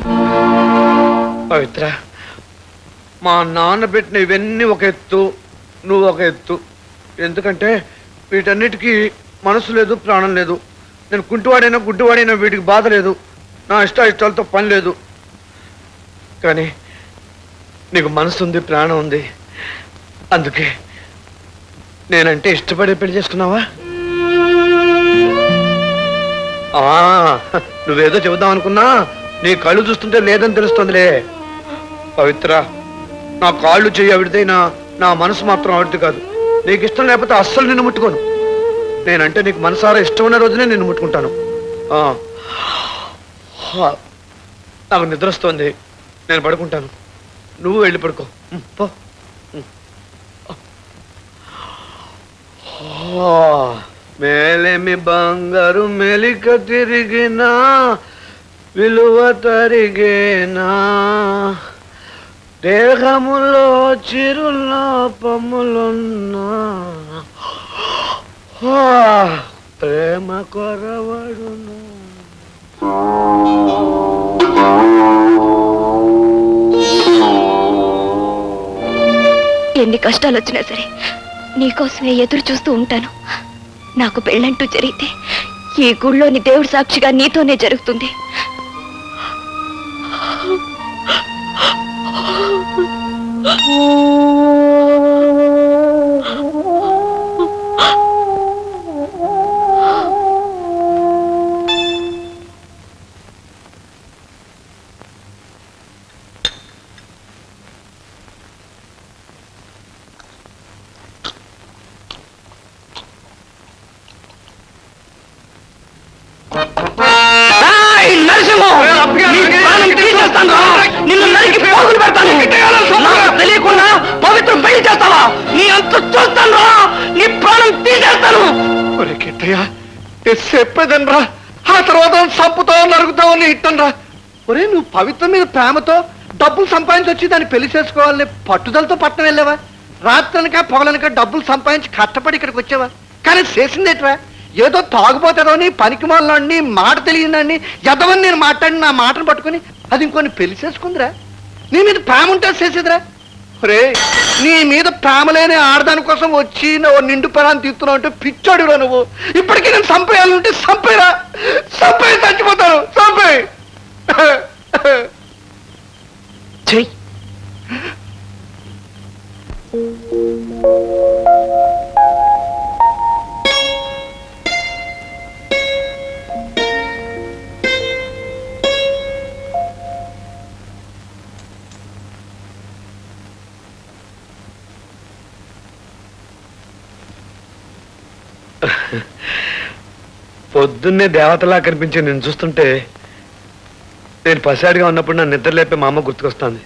Speaker 10: పవిత్ర, మా నాన్న పెట్టిన ఇవన్నీ ఒక ఎత్తు, నువ్వు ఒక ఎత్తు. ఎందుకంటే వీటన్నిటికీ మనసు లేదు, ప్రాణం లేదు. నేను కుంటివాడైనా గుడ్డివాడైనా వీటికి బాధ లేదు. నా ఇష్టాలతో పని లేదు. కానీ నీకు మనసు ఉంది, ప్రాణం ఉంది. అందుకే నేనంటే ఇష్టపడే పెళ్లి చేసుకున్నావా? నువ్వేదో చెబుదాం అనుకున్నా నీ కళ్ళు చూస్తుంటే లేదని తెలుస్తుందిలే. పవిత్ర, నా కాళ్ళు చెయ్యి ఆవిడదైనా నా మనసు మాత్రం ఆవిడది కాదు. నీకు ఇష్టం లేకపోతే అస్సలు నిన్ను ముట్టుకోను. నేనంటే నీకు మనసారా ఇష్టం ఉన్న రోజునే నిన్ను ముట్టుకుంటాను. నాకు నిద్ర వస్తోంది, నేను పడుకుంటాను. నువ్వు వెళ్ళి పడుకో పో. మేలేమి బంగారు మెలిక తిరిగినా విలువ తరిగేనా దేహములో చిరులోపములున్నా ప్రేమ కొరవడును.
Speaker 8: ఎన్ని కష్టాలు వచ్చినా సరే నీకోసమే ఎదురు చూస్తూ ఉంటాను. నాకు పెళ్ళంటూ జరిగితే ఈ గుళ్ళోని దేవుడి సాక్షిగా నీతోనే జరుగుతుంది.
Speaker 7: నిన్ను నరికి పోగులు పెడతాను. నాకు తెలియకుండా పవిత్ర పెళ్లి చేస్తావా? నీ అంత చూస్తాను రా, నీ ప్రాణం తీసేస్తాను.
Speaker 2: చెప్పేదనరా, ఆ తర్వాత సంపుతావు నరుగుతావు నీ ఇట్టనరా. ఒరే, నువ్వు పవిత్రం మీద ప్రేమతో డబ్బులు సంపాదించి దాన్ని పెళ్లి చేసుకోవాలని పట్టుదలతో పట్టణం వెళ్ళావా? రాత్రనక పొగలనక డబ్బులు సంపాదించి కష్టపడి ఇక్కడికి వచ్చావా? కానీ చేసిందేట్రా? ఏదో తాగుపోతాడని పనికి మాలని మాట తెలియదని ఎదవని నేను మాట్లాడి నా మాటను పట్టుకుని అది ఇంకొని పెళ్లి చేసుకుందిరా. నీ మీద ప్రేమ ఉంటే చేసేదిరా. రే, నీ మీద ప్రేమ లేని ఆడదాని కోసం వచ్చి నువ్వు నిండు పరాన్ని తీస్తున్నావు అంటే పిచ్చాడురా నువ్వు. ఇప్పటికీ నేను చంపేయాలంటే చంపేరా, చంపేయి చచ్చిపోతాను, చంపేయి.
Speaker 7: చెయ్యి.
Speaker 10: పొద్దున్నే దేవతలా కనిపించి నేను చూస్తుంటే నేను పసివాడిగా ఉన్నప్పుడు నన్ను నిద్ర లేపే మా అమ్మ గుర్తుకొస్తుంది.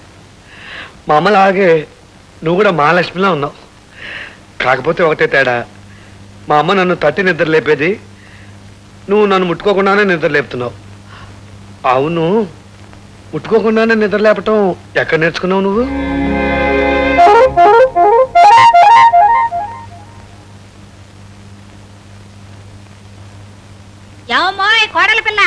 Speaker 10: మా అమ్మలాగే నువ్వు కూడా మహాలక్ష్మిలా ఉన్నావు. కాకపోతే ఒకటే తేడా, మా అమ్మ నన్ను తట్టి నిద్ర లేపేది, నువ్వు నన్ను ముట్టుకోకుండానే నిద్ర లేపుతున్నావు. అవును, ముట్టుకోకుండానే నిద్ర లేపటం ఎక్కడ నేర్చుకున్నావు నువ్వు?
Speaker 9: ఏమోయ్ కోడల పిల్ల,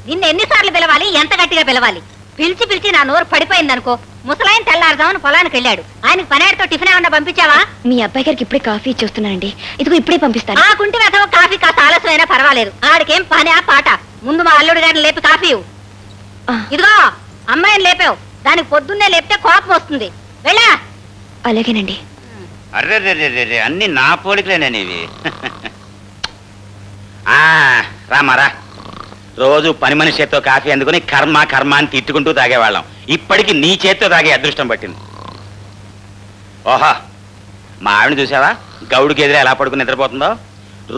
Speaker 9: నిన్ను ఎన్నిసార్లు పిలవాలి, ఎంత గట్టిగా పిలవాలి? పిలిచి పిలిచి నా నోరు పడిపోయిందనుకో. ముసలాయన తెల్లారుదామని పొలానికి వెళ్ళాడు. ఆయనకు పనేరుతో టిఫిన్ ఏమన్నా పంపించావా?
Speaker 8: మీ అబ్బాయి గారికి ఇప్పుడే కాఫీ ఇచ్చేస్తున్నానండి. ఇదిగో ఇప్పుడే పంపిస్తాను.
Speaker 9: ఆ కుంటి వెతవ కాఫీ కాస్త ఆలస్యమైనా పర్వాలేదు. ఆడికేం పని ఆ పాట. ముందు మా అల్లుడు గారిని లేపి కాఫీ ఇవ్వు. ఇదిగో అమ్మాయిని లేపావు, దానికి పొద్దున్నే లేపితే కోపం వస్తుంది. వెళ్ళా.
Speaker 8: అలాగేనండి.
Speaker 6: అర్రే అన్ని నా పోలికలేనవి. రామారా, రోజు పని మనిషి చేత్తో కాఫీ అందుకుని కర్మ కర్మ అని తిట్టుకుంటూ తాగేవాళ్ళం. ఇప్పటికి నీ చేత్తో తాగే అదృష్టం పట్టింది. ఓహా, మా ఆవిడని చూసావా? గౌడికి ఎదురు ఎలా పడుకుని నిద్రపోతుందో.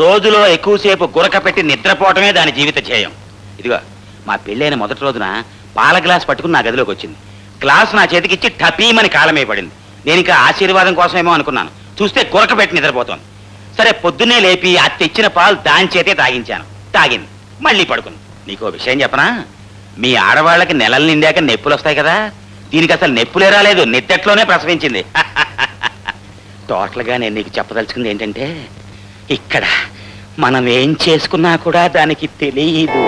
Speaker 6: రోజులో ఎక్కువసేపు గురక పెట్టి నిద్రపోవటమే దాని జీవిత ధ్యేయం. ఇదిగో, మా పెళ్ళైన మొదటి రోజున పాల గ్లాస్ పట్టుకుని నా గదిలోకి వచ్చింది. గ్లాస్ నా చేతికిచ్చి టపీమని కాలమే పడింది. నేను ఇంకా ఆశీర్వాదం కోసమేమో అనుకున్నాను. చూస్తే గురక పెట్టి నిద్రపోతాను. సరే, పొద్దున్నే లేపి ఆ తెచ్చిన పాలు దాని చేతే తాగించాను. తాగింది, మళ్ళీ పడుకుంది. నీకో విషయం చెప్పనా? మీ ఆడవాళ్ళకి నెలలు నిండాక నొప్పులు వస్తాయి కదా, దీనికి అసలు నొప్పులే రాలేదు, నిద్దట్లోనే ప్రసవించింది. టోటల్గా నేను నీకు చెప్పదలుచుకుంది ఏంటంటే, ఇక్కడ మనం ఏం చేసుకున్నా కూడా దానికి తెలియదు.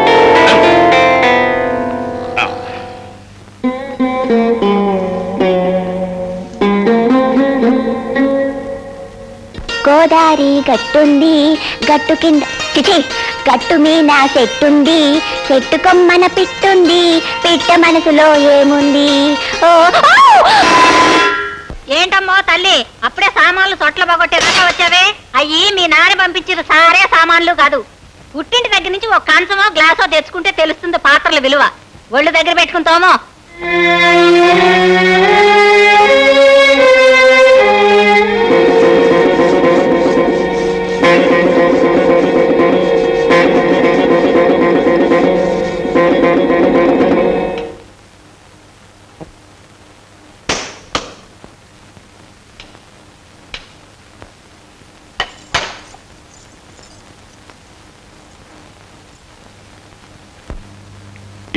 Speaker 4: గోదారి గట్టుంది, గట్టు కింద చిచి గట్టు మీద చెట్టుంది, చెట్టు కొమ్మన పిట్టుంది, పిట్ట మనసులో ఏముంది? ఓ
Speaker 9: ఏంటమ్మో తల్లి, అప్పుడే సామాన్లు చొట్ల పోగొట్టే దాకా వచ్చావే? అయ్యి మీ నాన్న పంపించిన సారే సామాన్లు కాదు. పుట్టింటి దగ్గర నుంచి ఒక కంచమో గ్లాసో తెచ్చుకుంటే తెలుస్తుంది పాత్రల విలువ. ఒళ్ళు దగ్గర పెట్టుకుంటామో.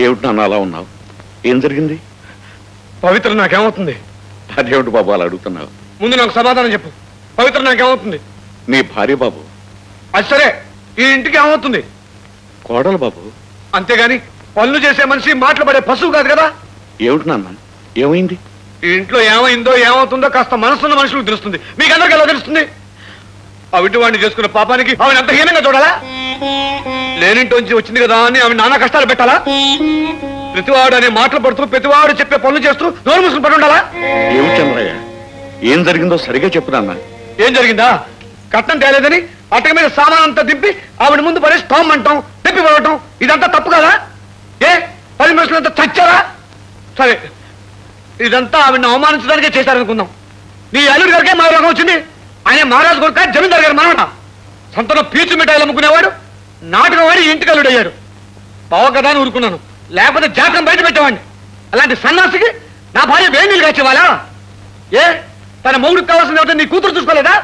Speaker 11: ఏమిటి నాన్న అలా ఉన్నావు? ఏం జరిగింది?
Speaker 10: పవిత్ర నాకేమవుతుంది?
Speaker 11: అదేమిటి బాబు అలా అడుగుతున్నావు?
Speaker 10: ముందు నాకు సమాధానం చెప్పు. పవిత్ర నాకేమవుతుంది?
Speaker 11: నీ భార్య బాబు.
Speaker 10: అది సరే, ఈ ఇంటికి ఏమవుతుంది?
Speaker 11: కోడలు బాబు.
Speaker 10: అంతేగాని పనులు చేసే మనిషి మాటలు పడే పశువు కాదు కదా.
Speaker 11: ఏమిటి నాన్న, ఏమైంది?
Speaker 10: ఈ ఇంట్లో ఏమైందో ఏమవుతుందో కాస్త మనసున్న మనుషులకు తెలుస్తుంది. మీకందరికీ ఎలా తెలుస్తుంది? అవిటి వాడిని చేసుకున్న పాపానికి ఆవిడ అంత హీనంగా చూడాలా? లేనింటోంచి వచ్చింది కదా అని ఆవిడ నానా కష్టాలు పెట్టాలా? ప్రతివాడు అనే మాటలు పడుతూ ప్రతివాడు చెప్పే పనులు చేస్తూ నోరు మూసుకుని పడి ఉండాలా?
Speaker 11: ఏమిటి చంద్రయ్య, ఏం జరిగిందో సరిగా చెప్పు నాన్న.
Speaker 10: ఏం జరిగిందా? కట్నం తేలేదని అటక మీద సామాన్ అంతా దింపి ఆవిడ ముందు పడేసి తోమ్మంటాం, తిప్పి పడవటం, ఇదంతా తప్పు కదా? ఏ 10 మనుషులంతా చచ్చారా? సరే, ఇదంతా ఆవిడని అవమానించడానికే చేశారనుకుందాం. నీ అల్లుడి గారికే మా రోగం వచ్చింది. ఆయన మహారాజు కొడుక, జమీందారు గారు మనవట. సంతలో పీచు మిఠాయిలు అమ్ముకునేవాడు నాటకం వాడి ఇంటికి అల్లుడు అయ్యాడు. బావ కదా అని ఊరుకున్నాను, లేకపోతే జాతకం బయట పెట్టేవాడిని. అలాంటి సన్నాసికి నా భార్య వేడి నీళ్ళు కాచేవాళ్ళా? ఏ తన మొగుడికి కావాల్సిన ఏమిటో నీ కూతురు చూసుకోలేదా?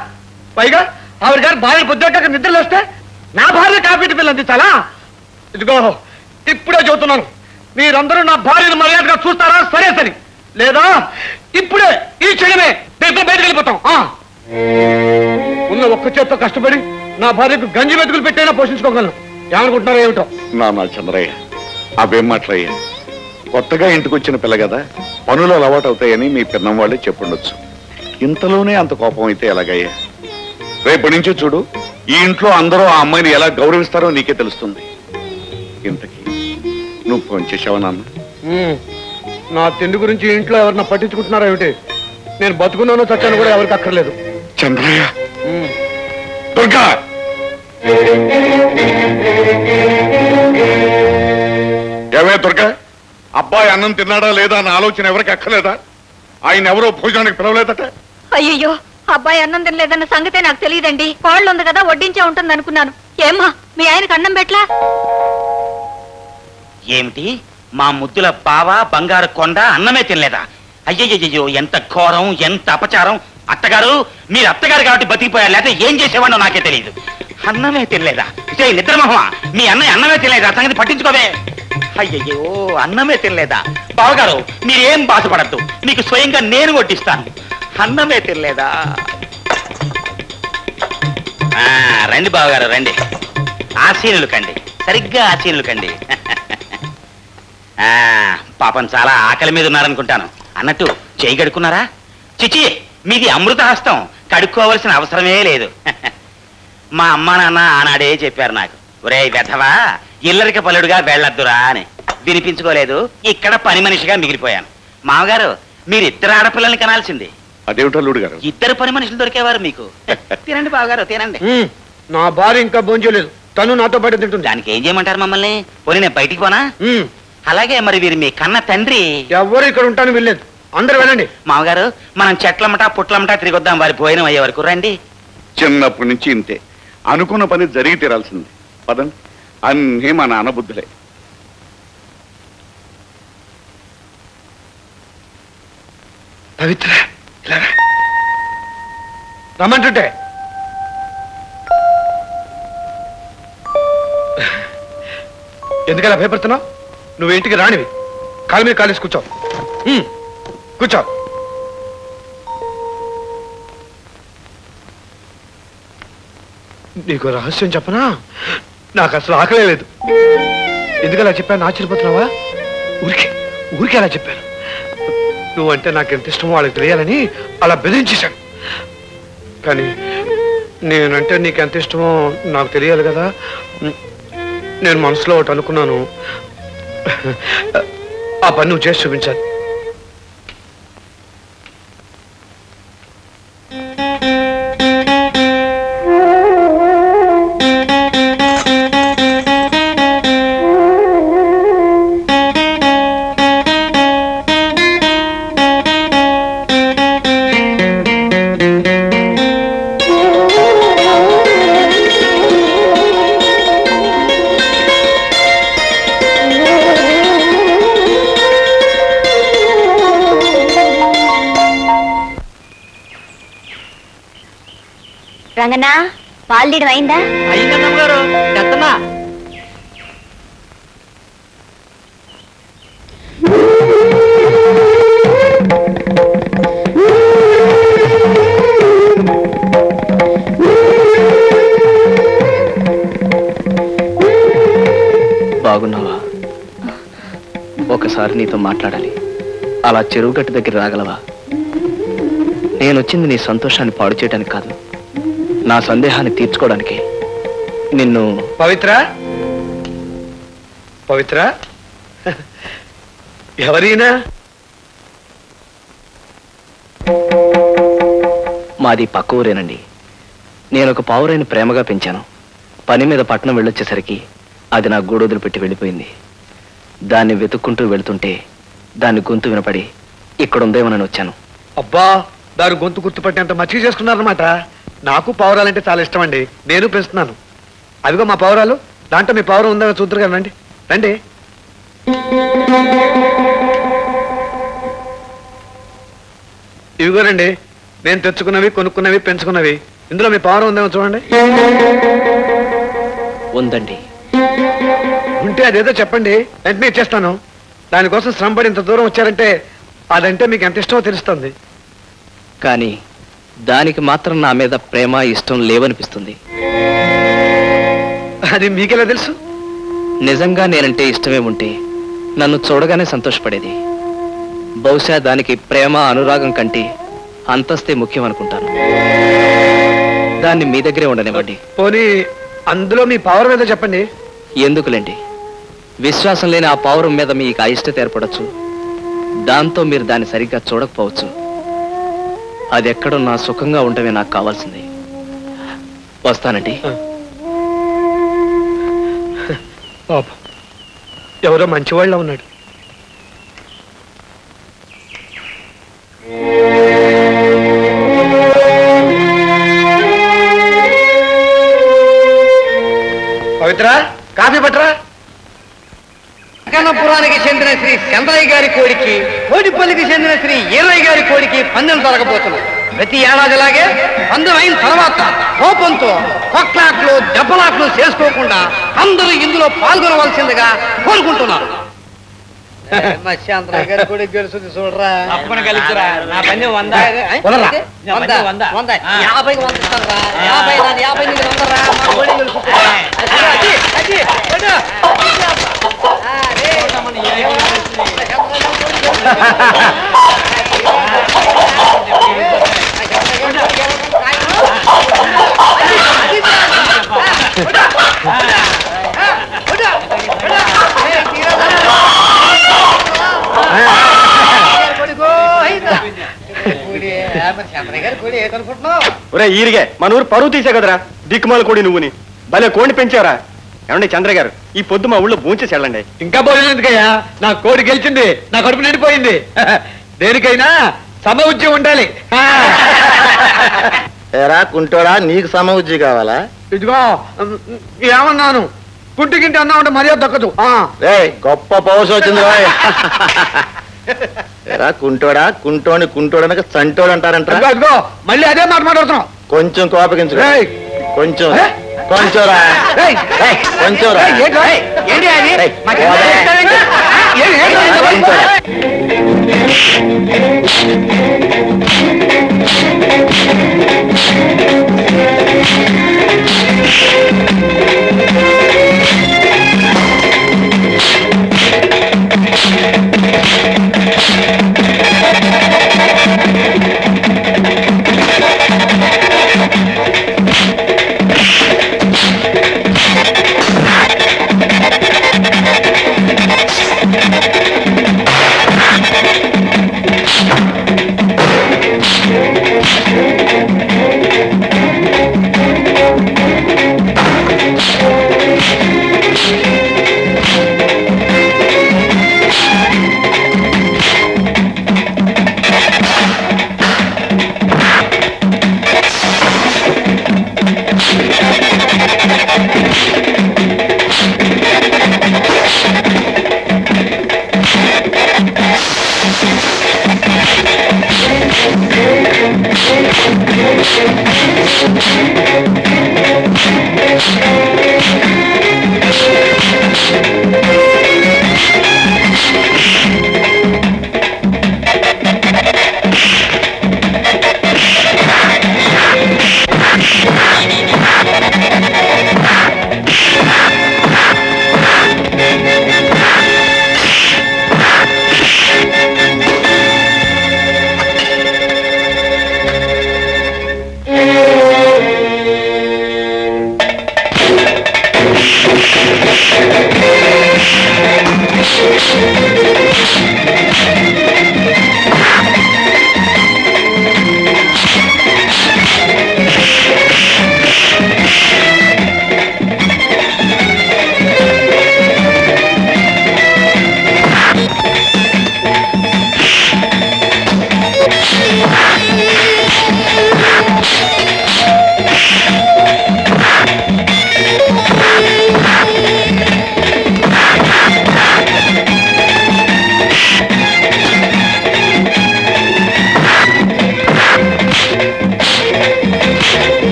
Speaker 10: పైగా ఆవిడ గారు భార్య పొద్దుట నిద్రలు వస్తే నా భార్య కాఫీ పిల్లలు అందించాలా? ఇదిగో ఇప్పుడే చెబుతున్నాను, మీరందరూ నా భార్యను మర్యాదగా చూస్తారా? సరే సరే, లేదా ఇప్పుడే ఈ క్షణమే దీంతో బయటకు వెళ్ళిపోతాం. ఉన్న ఒక్క చేత్తో కష్టపడి నా భార్యకు గంజి వెతుకులు పెట్టైనా పోషించుకోగలను. ఏమనుకుంటున్నారో ఏమిటో?
Speaker 11: నాన్న చంద్రయ్య, అవేం మాట్లాయ్యా? కొత్తగా ఇంటికి వచ్చిన పిల్ల కదా, పనులు అలవాటు అవుతాయని మీ పిన్నం వాళ్ళే చెప్పుండొచ్చు. ఇంతలోనే అంత కోపం అయితే ఎలాగయ్యా? రేపటి నుంచి చూడు, ఈ ఇంట్లో అందరూ ఆ అమ్మాయిని ఎలా గౌరవిస్తారో నీకే తెలుస్తుంది. ఇంతకీ నువ్వు ఫోన్ చేసావా నాన్న?
Speaker 10: నా తిండి గురించి ఇంట్లో ఎవరన్నా పట్టించుకుంటున్నారా ఏమిటి? నేను బతుకున్నానో చచ్చాను కూడా ఎవరికి అక్కర్లేదు.
Speaker 11: చంద్రయ్య, దుర్గా, ఏమే దుర్గా, అబ్బాయి అన్నం తిన్నాడా లేదా అన్న ఆలోచన ఎవరికి అక్కర్లేదా? ఆయన ఎవరో భోజనానికి పిలవలేదట.
Speaker 8: అయ్యయ్యో, అబ్బాయి అన్నం తినలేదన్న సంగతే నాకు తెలియదండి. కోళ్ళు ఉంది కదా, వడ్డించే ఉంటుంది అనుకున్నాను. ఏమ్మా, మీ ఆయనకు అన్నం పెట్లా?
Speaker 6: ఏమిటి, మా ముద్దుల బావ బంగారు కొండ అన్నమే తినలేదా? అయ్యయ్యో, ఎంత ఘోరం, ఎంత అపచారం! అత్తగారు, మీరు అత్తగారు కాబట్టి బతికిపోయారు, లేకపోతే ఏం చేసేవాడో నాకే తెలియదు. అన్నమే తినలేదా? నిద్రమోహమా, మీ అన్నయ్య అన్నమే తినలేదా? సంగతి పట్టించుకోవే. అయ్యయ్యో, అన్నమే తినలేదా? బావగారు, మీరేం బాధపడద్దు, మీకు స్వయంగా నేను వడ్డిస్తాను. అన్నమే తినలేదా? రండి బావగారు, రండి. ఆశీనులు కండి, సరిగ్గా ఆశీనులు కండి. పాపం చాలా ఆకలి మీద ఉన్నారనుకుంటాను. అన్నట్టు చేయి కడుక్కున్నారా? చిచి, మీది అమృత హస్తం, కడుక్కోవలసిన అవసరమే లేదు. మా అమ్మా నాన్న ఆనాడే చెప్పారు నాకు, ఒరే వెధవా, ఇల్లరిక పలుడుగా వెళ్ళొద్దురా అని. వినిపించుకోలేదు, ఇక్కడ పని మనిషిగా మిగిలిపోయాను. మామగారు, మీరు 2 ఆడపిల్లల్ని కనాల్సింది.
Speaker 11: అదేమిటల్లుడు గారు?
Speaker 6: 2 పని మనుషులు దొరికేవారు మీకు. తినండి బావగారు, తినండి.
Speaker 10: నా భార్య ఇంకా భోంచేయలేదు, తను నాతో పాటు తింటుంది.
Speaker 6: దానికి ఏం చేయమంటారు మమ్మల్ని? పోనీ నేను బయటికి పోనా? అలాగే, మరి వీరు మీ కన్న తండ్రి.
Speaker 10: ఎవరు ఇక్కడ ఉంటాను వెళ్ళలేదు, అందరు వెళ్ళండి.
Speaker 6: మామగారు, మనం చెట్లమ్మటా పుట్లమ్మటా తిరిగొద్దాం, వారి భోజనం అయ్యే వరకు. రండి.
Speaker 11: చిన్నప్పటి నుంచి ఇంతే, అనుకున్న పని జరిగి తీరాల్సింది. పదండి, అన్నీ మా నాన్న బుద్ధులే.
Speaker 10: పవిత్ర, రమ్మంటుంటే ఎందుకలా భయపడుతున్నావు? నువ్వు ఇంటికి రానివి, కాలు మీద కాలేసి కూర్చో. కూర్చో. నీకు రహస్యం చెప్పనా? నాకు అసలు ఆకలే లేదు. ఎందుకలా చెప్పాను ఆశ్చర్యపోతున్నావా? ఊరికే అలా చెప్పాను. నువ్వంటే నాకు ఎంత ఇష్టమో వాళ్ళకి తెలియాలని అలా బెదిరించేశాను. కానీ నేనంటే నీకు ఎంత ఇష్టమో నాకు తెలియాలి కదా. నేను మనసులో ఒకటి అనుకున్నాను, ఆ పని నువ్వు చేసి చూపించాలి.
Speaker 4: రంగన్నా, పాలు తీయడం అయిందా?
Speaker 7: ఒక్కసారి నీతో మాట్లాడాలి. అలా చెరువు గట్టు దగ్గర రాగలవా? నేను వచ్చింది నీ సంతోషాన్ని పాడు చేయడానికి కాదు, నా సందేహాన్ని తీర్చుకోవడానికి. నిన్ను
Speaker 10: పవిత్ర పవిత్ర ఎవరైనా?
Speaker 7: మాది పక్క ఊరేనండి. నేను ఒక పావురైన ప్రేమగా పెంచాను. పని మీద పట్నం వెళ్ళొచ్చేసరికి అది నా గూడొదులు పెట్టి వెళ్ళిపోయింది. దాన్ని వెతుక్కుంటూ వెళుతుంటే దాని గొంతు వినపడి ఇక్కడ ఉందేమోనని వచ్చాను.
Speaker 10: అబ్బా, దాని గొంతు గుర్తుపట్టేంత మచ్చిక చేసుకున్నారనమాట. నాకు పావురాలంటే చాలా ఇష్టం అండి, నేను పెంచుతున్నాను. అదిగో మా పావురాలు, దాంట్లో మీ పావురం ఉందని చూద్దరు కదా, రండి రండి. ఇవిగోనండి, నేను తెచ్చుకున్నవి, కొనుక్కున్నవి, పెంచుకున్నవి. ఇందులో మీ పావురం ఉందేమో చూడండి.
Speaker 7: ఉందండి.
Speaker 10: ఉంటే అదేదో చెప్పండి, వెంటనే ఇచ్చేస్తాను. దానికోసం శ్రమపడి ఇంత దూరం వచ్చారంటే అదంటే మీకు ఎంత ఇష్టమో తెలుస్తుంది.
Speaker 7: కానీ దానికి మాత్రం నా మీద ప్రేమ ఇష్టం లేవనిపిస్తుంది.
Speaker 10: అది మీకెలా తెలుసు?
Speaker 7: నిజంగా నేనంటే ఇష్టమే ఉంటే నన్ను చూడగానే సంతోషపడేది. బహుశా దానికి ప్రేమ అనురాగం కంటే అంతస్తే ముఖ్యం అనుకుంటాను. దాన్ని మీ దగ్గరే ఉండనివ్వండి.
Speaker 10: పోనీ అందులో మీ పావురం ఏదో చెప్పండి.
Speaker 7: ఎందుకులేండి, విశ్వాసం లేని ఆ పావురం మీద మీకు అయిష్టత ఏర్పడచ్చు. దాంతో మీరు దాన్ని సరిగ్గా చూడకపోవచ్చు. అది ఎక్కడున్నా సుఖంగా ఉండమే నాకు కావాల్సింది. వస్తానండి.
Speaker 10: పాపం, ఎవరో మంచివాళ్ళ ఉన్నాడు. పవిత్ర, కాఫీ పట్టరా.
Speaker 3: కనపురానికి చెందిన శ్రీ చంద్రయ్య గారి కోడికి, కోడిపల్లికి చెందిన శ్రీ ఈరయ్య గారి కోడికి పందెం జరగబోతున్నాయి. ప్రతి ఏడాదిలాగే పందెం అయిన తర్వాత కోపంతో కొట్లాట్లు దెబ్బలాట్లు చేసుకోకుండా అందరూ ఇందులో పాల్గొనవలసిందిగా కోరుకుంటున్నారు. చంద్రయ్య గారి కోడి గెలుస్తుంది చూడరా.
Speaker 7: తప్పకుండా గెలుచురా. నా పందెం 100.
Speaker 3: 50కి 100 ఇస్తానురా. 50 నీకు 100 రా. మా కోడి గెలుస్తుంది.
Speaker 2: ఒరే ఈరిగే, మన ఊరు పరువు తీసే కదరా దిక్కుమాల కోడి నువ్వుని. భలే కోడిని పెంచారా. ఏమండి చంద్ర గారు, ఈ పొద్దు మా ఊళ్ళో భూంచేసి వెళ్ళండి.
Speaker 10: ఇంకా భోజనం ఎందుకయ్యా? నా కోడి గెలిచింది, నా కడుపు నిండిపోయింది. దేనికైనా సమఉజ్యం ఉండాలి.
Speaker 2: ఏరా కుంటోడా, నీకు సమఉజ్జి కావాలా?
Speaker 10: ఇదిగో ఏమన్నాను, కుంటికింటి అన్నా ఉంటే మర్యాద దక్కదు.
Speaker 2: గొప్ప పౌరుషం వచ్చింది. ఏరా కుంటోడా, కుంటోని కుంటోడనక చంటోడు అంటారంట.
Speaker 10: అదిగో మళ్ళీ అదే మాట మాట్లాడుతున్నావు.
Speaker 2: కొంచెం కోపగించు. కొంచెం కొంచెం రా, కొంచెం రా.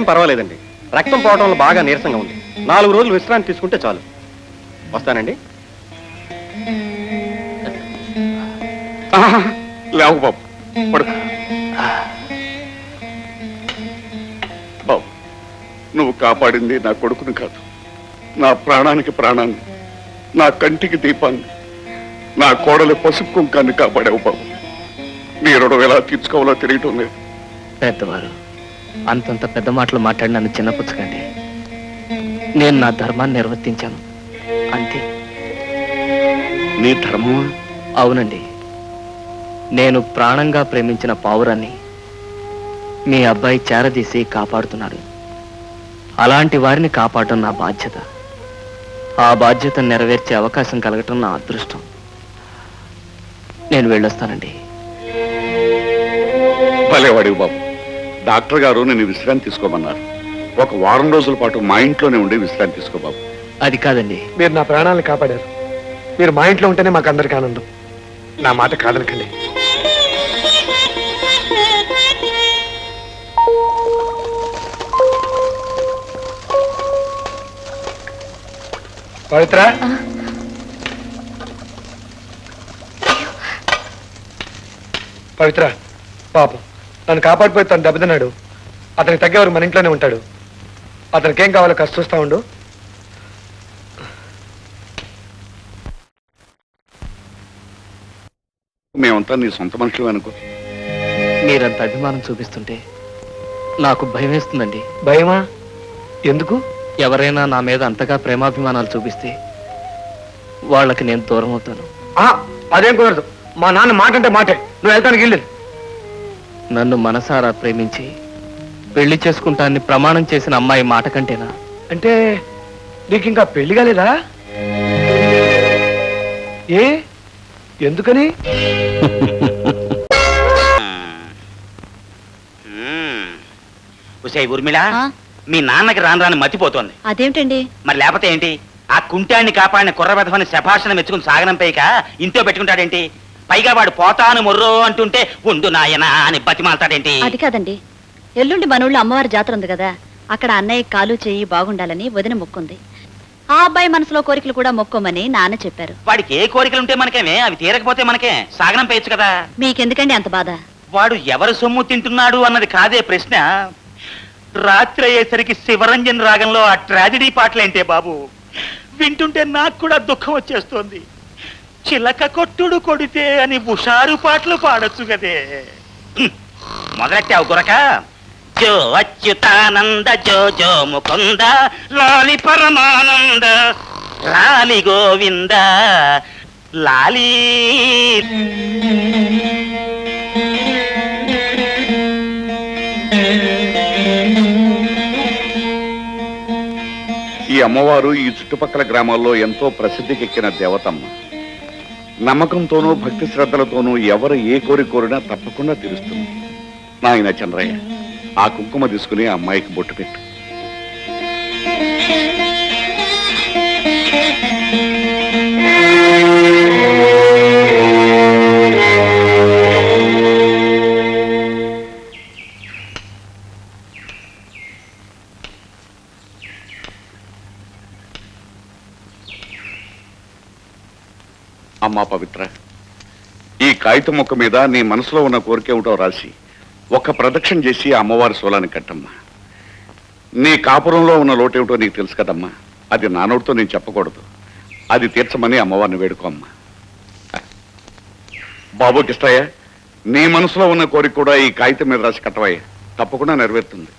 Speaker 12: పర్వాలేదండి. రక్తం పోవడం వల్ల బాగా నీరసంగా ఉంది. 4 రోజులు విశ్రాంతి తీసుకుంటే చాలు. వస్తానండి.
Speaker 11: లేవు బాబు, పడుకో. బాబు, నువ్వు కాపాడింది నా కొడుకుని కాదు, నా ప్రాణానికి ప్రాణాన్ని, నా కంటికి దీపాన్ని, నా కోడలి పసుపు కుంకాన్ని కాపాడావు బాబు. నీ రుణం ఎలా తీర్చుకోవాలో తెలియటం లేదు.
Speaker 7: పెద్దవారు అంతంత పెద్ద మాటలు మాట్లాడి నన్ను చిన్నపుచ్చకండి. నేను నా ధర్మాన్ని నిర్వర్తించాను అంతే.
Speaker 11: నీ ధర్మమా?
Speaker 7: అవునండి. నేను ప్రాణంగా ప్రేమించిన పావురాన్ని మీ అబ్బాయి చేరదీసి కాపాడుతున్నాడు. అలాంటి వారిని కాపాడటం నా బాధ్యత. ఆ బాధ్యతను నెరవేర్చే అవకాశం కలగటం నా అదృష్టం. నేను వెళ్ళొస్తానండి.
Speaker 11: భలేవాడివి బాబు. డాక్టర్ గారు నేను విశ్రాంతి తీసుకోమన్నారు. 1 వారం రోజుల పాటు మా ఇంట్లోనే ఉండి విశ్రాంతి తీసుకో బాబు.
Speaker 7: అది కాదండి.
Speaker 10: మీరు నా ప్రాణాలను కాపాడారు. మీరు మా ఇంట్లో ఉంటేనే మాకు అందరికీ ఆనందం. నా మాట కాదనకండి. పవిత్ర, పవిత్ర పాపం నన్ను కాపాడిపోయి తను దెబ్బతిన్నాడు. అతనికి తగ్గేవారు మన ఇంట్లోనే ఉంటాడు. అతనికి ఏం కావాలో కాస్త చూస్తా ఉండు.
Speaker 11: మేమంతా నీ సొంత మనుషులు అనుకో.
Speaker 7: మీరంత అభిమానం చూపిస్తుంటే నాకు భయం వేస్తుందండి.
Speaker 10: భయమా? ఎందుకు?
Speaker 7: ఎవరైనా నా మీద అంతగా ప్రేమాభిమానాలు చూపిస్తే వాళ్ళకి నేను దూరం అవుతాను.
Speaker 10: అదేం కుదరదు. మా నాన్న మాట అంటే మాటే. నువ్వు వెళ్తానికి వెళ్ళలేదు.
Speaker 7: నన్ను మనసారా ప్రేమించి పెళ్లి చేసుకుంటానని ప్రమాణం చేసిన అమ్మాయి మాట కంటేనా?
Speaker 10: అంటే నీకు ఇంకా పెళ్లి కాలేదా? ఏ ఎందుకని?
Speaker 6: ఊర్మిళ, మీ నాన్నకి రాను మతిపోతోంది.
Speaker 8: అదేమిటండి?
Speaker 6: మరి లేకపోతే ఏంటి? ఆ కుంటాన్ని కాపాడిన కుర్రబెదవని శభాషణ మెచ్చుకుని సాగనంపైక ఇంట్లో పెట్టుకుంటాడేంటి? పైగా వాడు పోతాను మొర్రో అంటుంటే ఉండు నాయనా అని బతిమాలతాడేంటి?
Speaker 8: అది కాదండి, ఎల్లుండి మన ఊళ్ళో అమ్మవారి జాతర ఉంది కదా, అక్కడ అన్నయ్య కాలు చెయ్యి బాగుండాలని వదిన మొక్కుంది. ఆ అబ్బాయి మనసులో కోరికలు కూడా మొక్కోమని నాన్న చెప్పారు.
Speaker 6: వాడికి ఏ కోరికలు ఉంటే మనకేమే, అవి తీరకపోతే మనకే సాగనం పేయచ్చు కదా.
Speaker 8: మీకెందుకండి అంత బాధ?
Speaker 6: వాడు ఎవరు సొమ్ము తింటున్నాడు అన్నది కాదే ప్రశ్న. రాత్రి అయ్యేసరికి శివరంజన్ రాగంలో ఆ ట్రాజడీ పాటలేంటే బాబు, వింటుంటే నాకు కూడా దుఃఖం వచ్చేస్తోంది. చిలక కొట్టుడు కొడితే అని హుషారు పాటలు పాడొచ్చు కదే. మొదలెట్టావు గురక. జో అచ్యుతానంద జో జో ముకుంద లాలి పరమానంద లాలి గోవింద లాలి.
Speaker 11: ఈ అమ్మవారు ఈ చుట్టుపక్కల గ్రామాల్లో ఎంతో ప్రసిద్ధికెక్కిన దేవతమ్మ. నమ్మకంతోనూ భక్తి శ్రద్ధలతోనూ ఎవరు ఏ కోరినా తప్పకుండా తీరుస్తుంది. నాయన చంద్రయ్య, ఆ కుంకుమ తీసుకుని ఆ అమ్మాయికి బొట్టు పెట్టు. అమ్మా పవిత్ర, ఈ కాగితం మొక్క మీద నీ మనసులో ఉన్న కోరిక ఏమిటో రాసి 1 ప్రదక్షిణ చేసి ఆ అమ్మవారి శూలాన్ని కట్టమ్మా. నీ కాపురంలో ఉన్న లోటేమిటో నీకు తెలుసు కదమ్మా. అది నా నోటితో నేను చెప్పకూడదు. అది తీర్చమని అమ్మవారిని వేడుకోమ్మా. బాబు కిష్టయ్య, నీ మనసులో ఉన్న కోరిక కూడా ఈ కాగితం మీద రాసి కట్టవయ్య, తప్పకుండా నెరవేరుతుంది.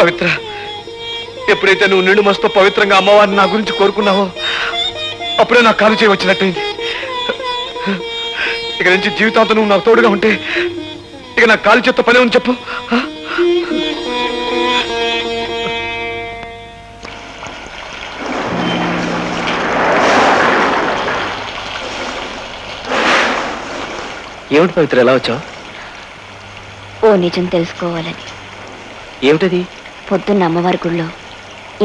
Speaker 10: పవిత్ర, ఎప్పుడైతే నువ్వు నిండు మనసుతో పవిత్రంగా అమ్మవారిని నా గురించి కోరుకున్నావో అప్పుడే నాకు కాలు చేయవచ్చినట్టయింది. ఇక నుంచి జీవితాంతం నువ్వు నాకు తోడుగా ఉంటే ఇక నా కాలు చేత్తో పనే ఉంది చెప్పు. ఏమిటి పవిత్ర ఎలా వచ్చావు?
Speaker 4: ఓ నిజం తెలుసుకోవాలని.
Speaker 10: ఏమిటది?
Speaker 4: పొద్దున్న అమ్మవారి గుళ్ళో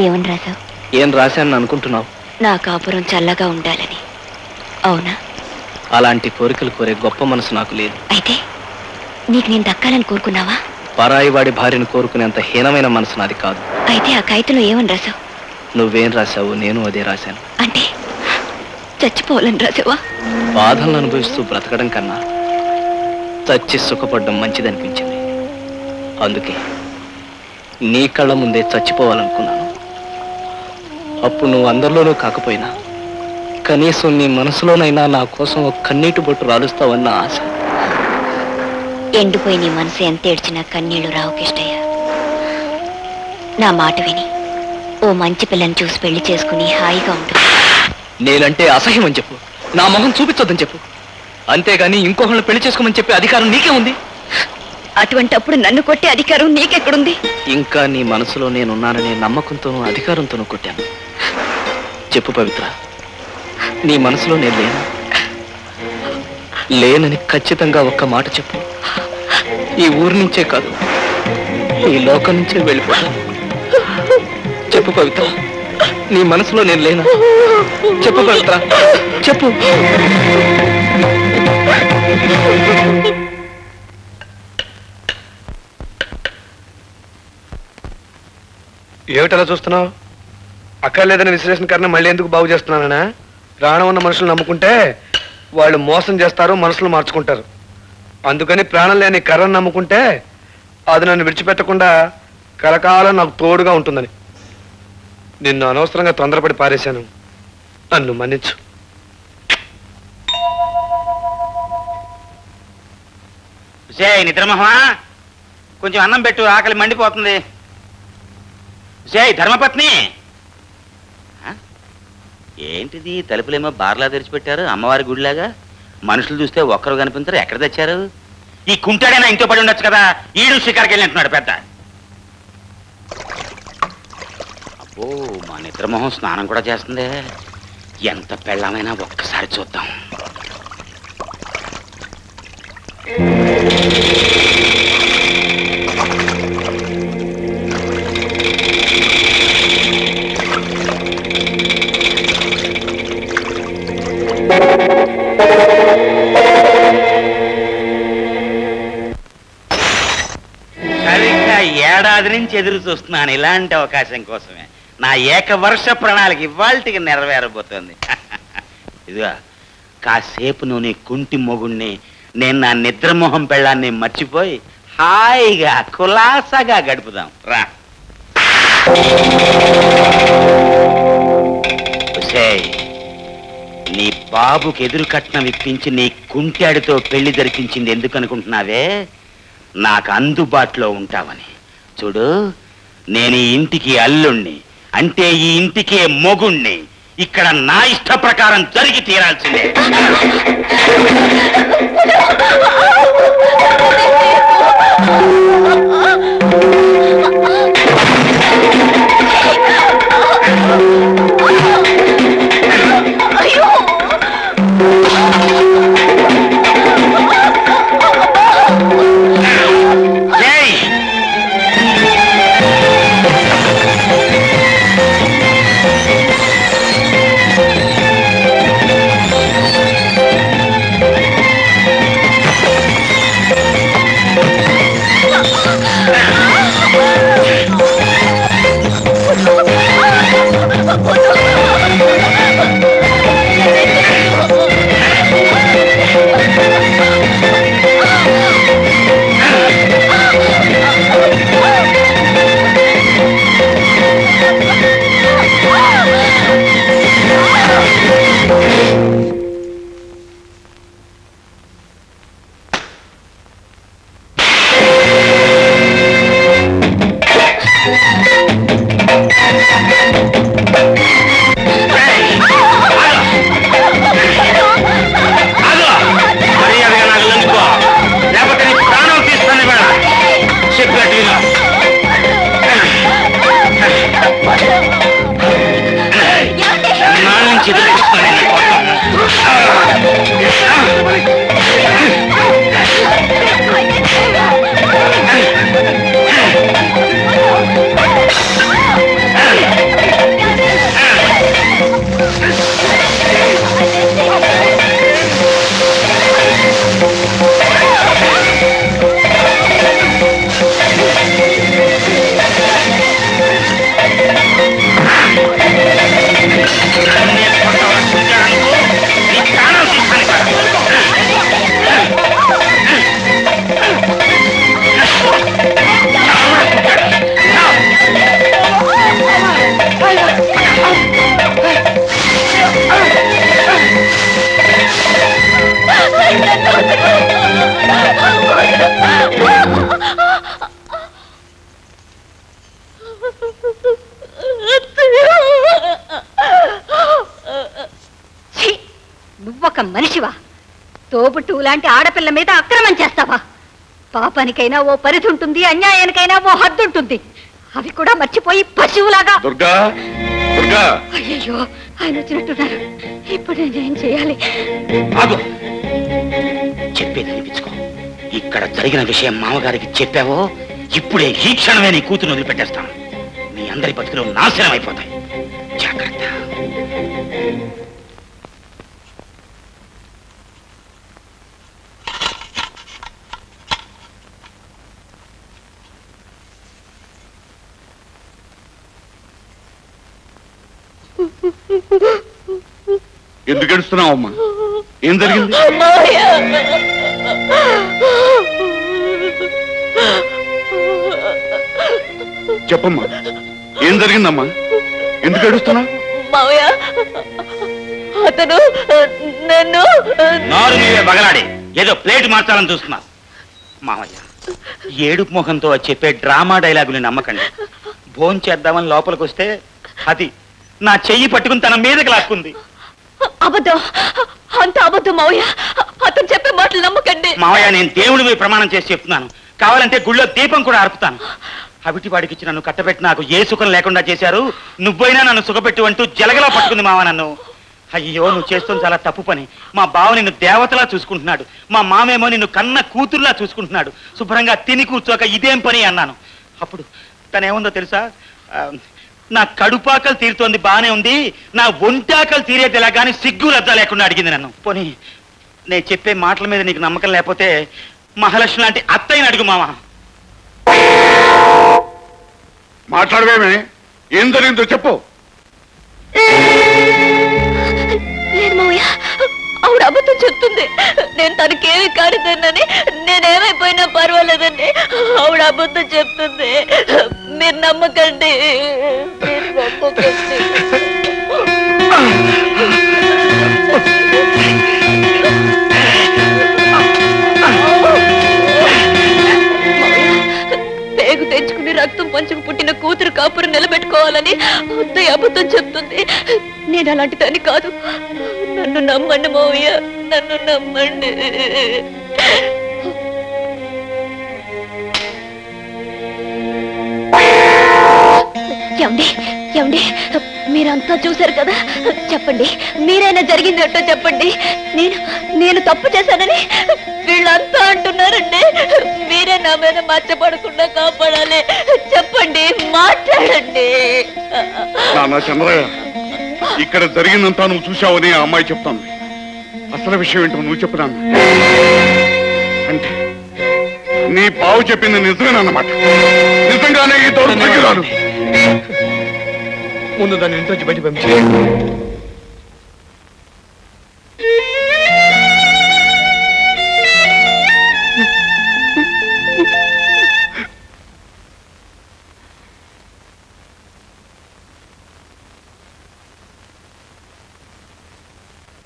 Speaker 4: ఏమని రాశావు?
Speaker 10: ఏం రాశాను అనుకుంటున్నావు?
Speaker 4: నా కాపురం చల్లగా ఉండాలని. అవునా?
Speaker 10: అలాంటి కోరికలు కోరే గొప్ప మనసు నాకు లేదు.
Speaker 4: అయితే నీకు నేను దక్కాలని కోరుకున్నావా?
Speaker 10: పరాయి వాడి భార్యను కోరుకునేంత హీనమైన మనసు నాది కాదు.
Speaker 4: అయితే ఆ కాగితంలో ఏమని రాశావు?
Speaker 10: నువ్వేం రాశావు నేను అదే రాశాను.
Speaker 4: అంటే చచ్చిపోవాలని రాసావా?
Speaker 10: బాధలను అనుభవిస్తూ బ్రతకడం కన్నా చచ్చి సుఖపడడం మంచిదనిపించింది. అందుకే నీ కళ్ళ ముందే చచ్చిపోవాలనుకున్నాను. అప్పుడు నువ్వు అందరిలోనూ కాకపోయినా కనీసం నీ మనసులోనైనా నా కోసం ఒక కన్నీటి బొట్టు రాలుస్తావన్న ఆశ.
Speaker 4: ఎండిపోయి నీ మనసు ఎంత ఏడ్చినా కన్నీళ్లు రావు కిష్టయ్య. నా మాట విని ఓ మంచి పిల్లని చూసి పెళ్లి చేసుకుని హాయిగా ఉంటుంది.
Speaker 10: నేనంటే అసహ్యం అని చెప్పు, నా మొహం చూపించొద్దని చెప్పు. అంతేగాని ఇంకొకళ్ళని పెళ్లి చేసుకోమని చెప్పే అధికారం నీకే ఉంది.
Speaker 4: అటువంటప్పుడు నన్ను కొట్టే అధికారం నీకెక్కడుంది?
Speaker 10: ఇంకా నీ మనసులో నేనున్నాననే నమ్మకంతోనూ అధికారంతోనూ కొట్టాను. చెప్పు పవిత్ర, నీ మనసులో నేను లేనని ఖచ్చితంగా ఒక్క మాట చెప్పు. ఈ ఊరి నుంచే కాదు, ఈ లోకం నుంచే వెళ్ళిపోతాను. చెప్పు పవిత్ర, నీ మనసులో నేను లేనా? చెప్పు పవిత్ర, చెప్పు. ఏమిటలా చూస్తున్నావు? అక్కర్లేదని విశ్లేషణకరణ మళ్ళీ ఎందుకు బాగు చేస్తున్నానా? ప్రాణం ఉన్న మనుషులు నమ్ముకుంటే వాళ్ళు మోసం చేస్తారు, మనసులు మార్చుకుంటారు. అందుకని ప్రాణం లేని కర్రను నమ్ముకుంటే అది నన్ను విడిచిపెట్టకుండా కలకాలం నాకు తోడుగా ఉంటుందని. నిన్ను అనవసరంగా తొందరపడి పారేశాను, నన్ను మన్నించు.
Speaker 6: నిద్రమోహమా, కొంచెం అన్నం పెట్టు, ఆకలి మండిపోతుంది. ధర్మపత్ని, ఏంటిది తలుపులేమో బార్లా తెరిచిపెట్టారు, అమ్మవారి గుడిలాగా. మనుషులు చూస్తే ఒక్కరు కనిపించరు, ఎక్కడ తెచ్చారు? ఈ కుంటాడైనా ఇంట్లో పడి ఉండొచ్చు కదా. ఈడు షికార్కి వెళ్ళినట్టున్నాడు పెద్ద. అబ్బో, మా నిద్రమోహం స్నానం కూడా చేస్తుంది. ఎంత పెళ్ళమైనా ఒక్కసారి చూద్దాం. సరిగ్గా ఏడాది నుంచి ఎదురు చూస్తున్నాను ఇలాంటి అవకాశం కోసమే. నా ఏకవర్ష ప్రణాళిక ఇవాళకి నెరవేరబోతోంది. ఇదిగా కాసేపు నువ్వు నీ కుంటి మొగుణ్ణి, నేను నా నిద్రమోహం పెళ్ళాన్ని మర్చిపోయి హాయిగా కులాసాగా గడుపుదాం రా. నీ బాబుకి ఎదురు కట్నం ఇప్పించి నీ కుంటాడితో పెళ్లి జరిపించింది ఎందుకు అనుకుంటున్నావే? నాకు అందుబాటులో ఉంటావని. చూడు, నేను ఈ ఇంటికి అల్లుణ్ణి, అంటే ఈ ఇంటికే మొగుణ్ణి. ఇక్కడ నా ఇష్ట ప్రకారం జరిగి తీరాల్సిందే.
Speaker 9: మనిషివా? తోబుట్టు లాంటి ఆడపిల్ల మీద అక్రమం చేస్తావా? పాపానికైనా ఓ పరిధి ఉంటుంది, అన్యాయానికైనా ఓ హద్దు ఉంటుంది. అవి కూడా మర్చిపోయి పశువులాగా.
Speaker 11: దుర్గా, దుర్గా,
Speaker 9: అయ్యో, ఆయన వచ్చినట్టున్నారు. ఇప్పుడు నేనేం చేయాలి?
Speaker 6: ఆగు. చెప్పేది వినిపించుకో. ఇక్కడ జరిగిన విషయం మామగారికి చెప్పావో ఇప్పుడే ఈ క్షణమే నీ కూతురు వదిలిపెట్టేస్తాను. మీ అందరి బతుకులు నాశనం అయిపోతాయి. జాగ్రత్త.
Speaker 11: ఎందుకు ఏడుస్తున్నావు అమ్మా? ఏం జరిగింది? చెప్పమ్మా, ఏం జరిగిందమ్మా? ఎందుకు ఏడుస్తున్నావు?
Speaker 8: మావయ్య, అతను నన్ను
Speaker 6: నారు నీవే బగలాడి ఏదో ప్లేట్ మార్చాలని చూస్తున్నా. మామయ్య, ఏడుపు ముఖంతో చెప్పే డ్రామా డైలాగుని నమ్మకండి. భోంచేద్దామని లోపలికి వస్తే అది నా చెయ్యి పట్టుకుని తన మీదకి లాక్కుంది.
Speaker 8: అబద్ధం, అంత అబద్ధం మావయ్య. అతను చెప్పే మాటలు నమ్మకండి.
Speaker 6: మావయ్య, నేను దేవుడి మీద ప్రమాణం చేసి చెప్తున్నాను. కావాలంటే గుళ్ళో దీపం కూడా ఆర్పుతాను. అవిటి వాడికి ఇచ్చి నన్ను కట్టబెట్టి నాకు ఏ సుఖం లేకుండా చేశారు. నువ్వైనా నన్ను సుఖపెట్టు అంటూ జలగలా పట్టుకుంది మావ నన్ను. అయ్యో, నువ్వు చేస్తుంది చాలా తప్పు పని. మా బావ నిన్ను దేవతలా చూసుకుంటున్నాడు. మా మామేమో నిన్ను కన్న కూతురులా చూసుకుంటున్నాడు. శుభ్రంగా తిని కూర్చోక ఇదేం పని అన్నాను. అప్పుడు తనేముందో తెలుసా? నా కడుపాకలు తీరుతోంది, బానే ఉంది, నా ఒంటాకలు తీరేది ఎలా కానీ సిగ్గు లజ్జ లేకుండా అడిగింది నన్ను. పోనీ నేను చెప్పే మాటల మీద నీకు నమ్మకం లేకపోతే మహాలక్ష్మి లాంటి అత్తయ్యని అడుగు మామ.
Speaker 11: మాట్లాడవేమే? ఏం జరిగిందో చెప్పు.
Speaker 8: లేదు మావయ్య, ఆవిడ అబద్ధం చెప్తుంది. నేను తనకేమి కానిదన్నని, నేనేమైపోయినా పర్వాలేదండి. ఆవిడ అబద్ధం చెప్తుంది. మీరు నమ్మకండి, మీరు నమ్మకండి. పేగు తెచ్చుకుని రక్తం పంచుకు పుట్టిన కూతురు కాపురం నిలబెట్టుకోవాలని అత్తయ్య అబద్ధం చెప్తుంది. నేను అలాంటి దాన్ని కాదు. నన్ను నమ్మండి మావయ్య, నన్ను నమ్మండి. ఏమండి, ఏమండి, మీరంతా చూశారు కదా, చెప్పండి. మీరైనా జరిగింది ఏంటో చెప్పండి. నేను తప్పు చేశానని వీళ్ళంతా అంటున్నారండి. మీరే నా మీద మచ్చపడకుండా కాపాడాలి. చెప్పండి, మాట్లాడండి.
Speaker 11: నాన్న చంద్రయ్య, ఇక్కడ జరిగిందంతా నువ్వు చూశావని ఆ అమ్మాయి చెప్తాను. అసలు విషయం ఏంటో నువ్వు చెప్పున్నాను. అంటే నీ బావు చెప్పింది నిజమేనన్నమాట. నిజంగానే ఈ దౌర్భాగ్యురాలు.
Speaker 10: ముందు దాన్ని ఇంటి బయట పంపించి.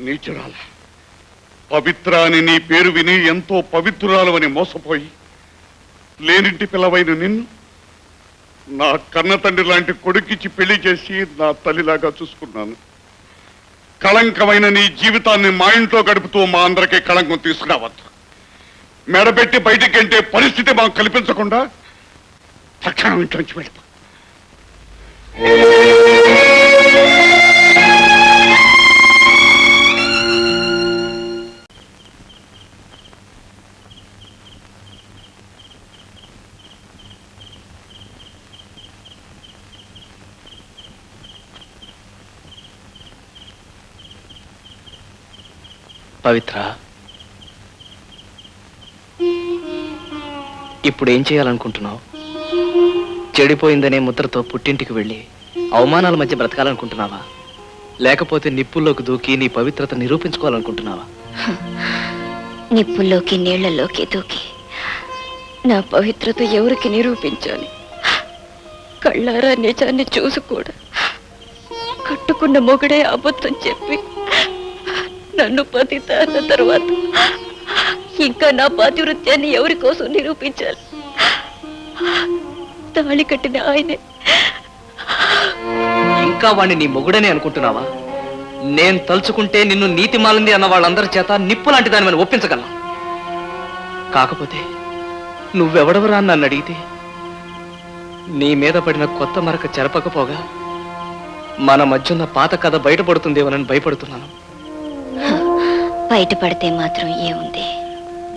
Speaker 11: నీచురాల, పవిత్ర అని నీ పేరు విని ఎంతో పవిత్రురాలు అని మోసపోయి లేనింటి పిల్లవైన నిన్ను నా కన్న తండ్రి లాంటి కొడుకిచ్చి పెళ్లి చేసి నా తల్లిలాగా చూసుకున్నాను. కళంకమైన నీ జీవితాన్ని మా ఇంట్లో గడుపుతూ మా అందరికీ కళంకం తీసుకురావద్దు. మెడబెట్టి బయటికంటే పరిస్థితి మాకు కల్పించకుండా తక్షణం ఇంట్లోంచి వెళ్తా.
Speaker 7: పవిత్ర, ఇప్పుడు ఏం చేయాలనుకుంటున్నావు? చెడిపోయిందనే ముద్రతో పుట్టింటికి వెళ్ళి అవమానాల మధ్య బ్రతకాలనుకుంటున్నావా? లేకపోతే నిప్పుల్లోకి దూకి నీ పవిత్రత నిరూపించుకోవాలనుకుంటున్నావా?
Speaker 8: నిప్పుల్లోకి నీళ్లలోకి దూకి నా పవిత్రత ఎవరికి నిరూపించాలి? కళ్ళారా నిజాన్ని చూసి కూడా కట్టుకున్న మొగుడే అబద్ధం చెప్పి నన్ను పతిత అన్న తర్వాత ఇంకా నా పాతివృత్యాన్ని ఎవరి కోసం నిరూపించాలి? తాళి కట్టిన ఆయనే.
Speaker 7: ఇంకా వాణ్ణి నీ మొగుడని అనుకుంటున్నావా? నేను తలుచుకుంటే నిన్ను నీతి మాలింది అన్న వాళ్ళందరి చేత నిప్పు లాంటి దాని మనం ఒప్పించగలను. కాకపోతే నువ్వెవడవరా అని నన్ను అడిగితే నీ మీద పడిన కొత్త మరక చెరపకపోగా మన మధ్య ఉన్న పాత కథ బయటపడుతుందేమోనని భయపడుతున్నాను.
Speaker 4: బయటపడితే మాత్రం ఏముంది?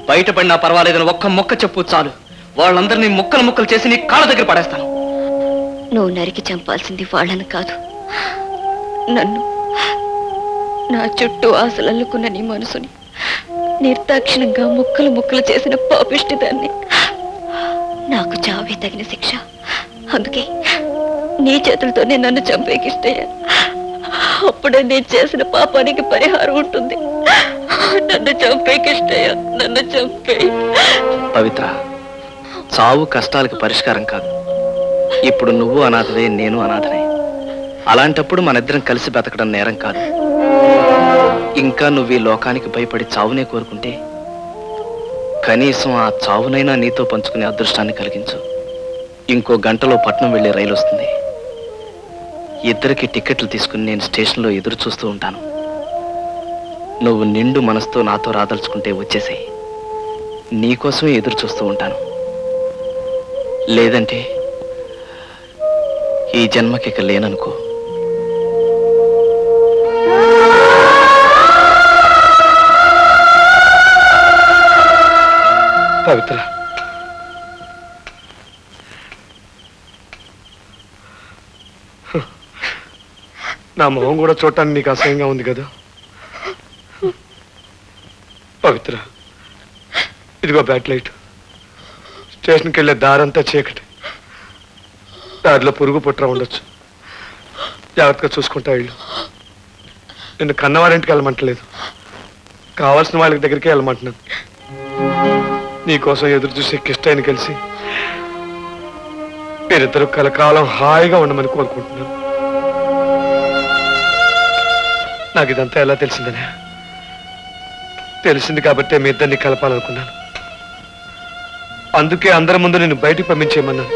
Speaker 7: బయటపడినా పర్వాలేదని ఒక్క మొక్క చెప్పు చాలు, వాళ్ళందరినీ ముక్కలు ముక్కలు చేసి నీ కాళ్ళ దగ్గర పడేస్తాను.
Speaker 8: నువ్వు నరికి చంపాల్సింది వాళ్ళని కాదు, నన్ను. నా చుట్టూ ఆశలు అల్లుకున్న నీ మనసుని నిర్దాక్షిణంగా ముక్కలు ముక్కలు చేసిన పాపిష్టి దాన్ని. నాకు చావే తగిన శిక్ష. అందుకే నీ చేతులతోనే నన్ను చంపేకిష్టయ్యా. అప్పుడే నేను చేసిన పాపానికి పరిహారం ఉంటుంది. నన్ను చంపేకిష్టయ్యా, నన్ను చంపే.
Speaker 7: పవిత్ర, చావు కష్టాలకు పరిష్కారం కాదు. ఇప్పుడు నువ్వు అనాథవే, నేను అనాథనే. అలాంటప్పుడు మనిద్దరం కలిసి బతకడం నేరం కాదు. ఇంకా నువ్వు ఈ లోకానికి భయపడి చావునే కోరుకుంటే కనీసం ఆ చావునైనా నీతో పంచుకునే అదృష్టాన్ని కలిగించు. ఇంకో గంటలో పట్నం వెళ్ళే రైలు వస్తుంది. ఇద్దరికి టికెట్లు తీసుకుని నేను స్టేషన్లో ఎదురు చూస్తూ ఉంటాను. నువ్వు నిండు మనసుతో నాతో రాదలుచుకుంటే వచ్చేసేయ్. నీకోసమే ఎదురు చూస్తూ ఉంటాను. లేదంటే ఈ జన్మకిక లేననుకో.
Speaker 10: పవిత్ర, నా మొహం కూడా చూడటానికి నీకు అసహ్యంగా ఉంది కదా. పవిత్ర, ఇదిగో బ్యాట్ లైట్. స్టేషన్కి వెళ్ళే దారంతా చీకటి. దారిలో పురుగు పుట్ర ఉండొచ్చు. జాగ్రత్తగా చూసుకుంటా ఇల్లు. నిన్ను కన్నవారింటికి వెళ్ళమంటలేదు, కావాల్సిన వాళ్ళకి దగ్గరికి వెళ్ళమంటున్నాను. నీకోసం ఎదురు చూసే కిష్టైన కలిసి మీరిద్దరు కలకాలం హాయిగా ఉండమని కోరుకుంటున్నాను. నాకు ఇదంతా ఎలా తెలిసిందనే? తెలిసింది కాబట్టే మీ ఇద్దరిని కలపాలనుకున్నాను. అందుకే అందరి ముందు నేను బయటికి పంపించేయమన్నాను.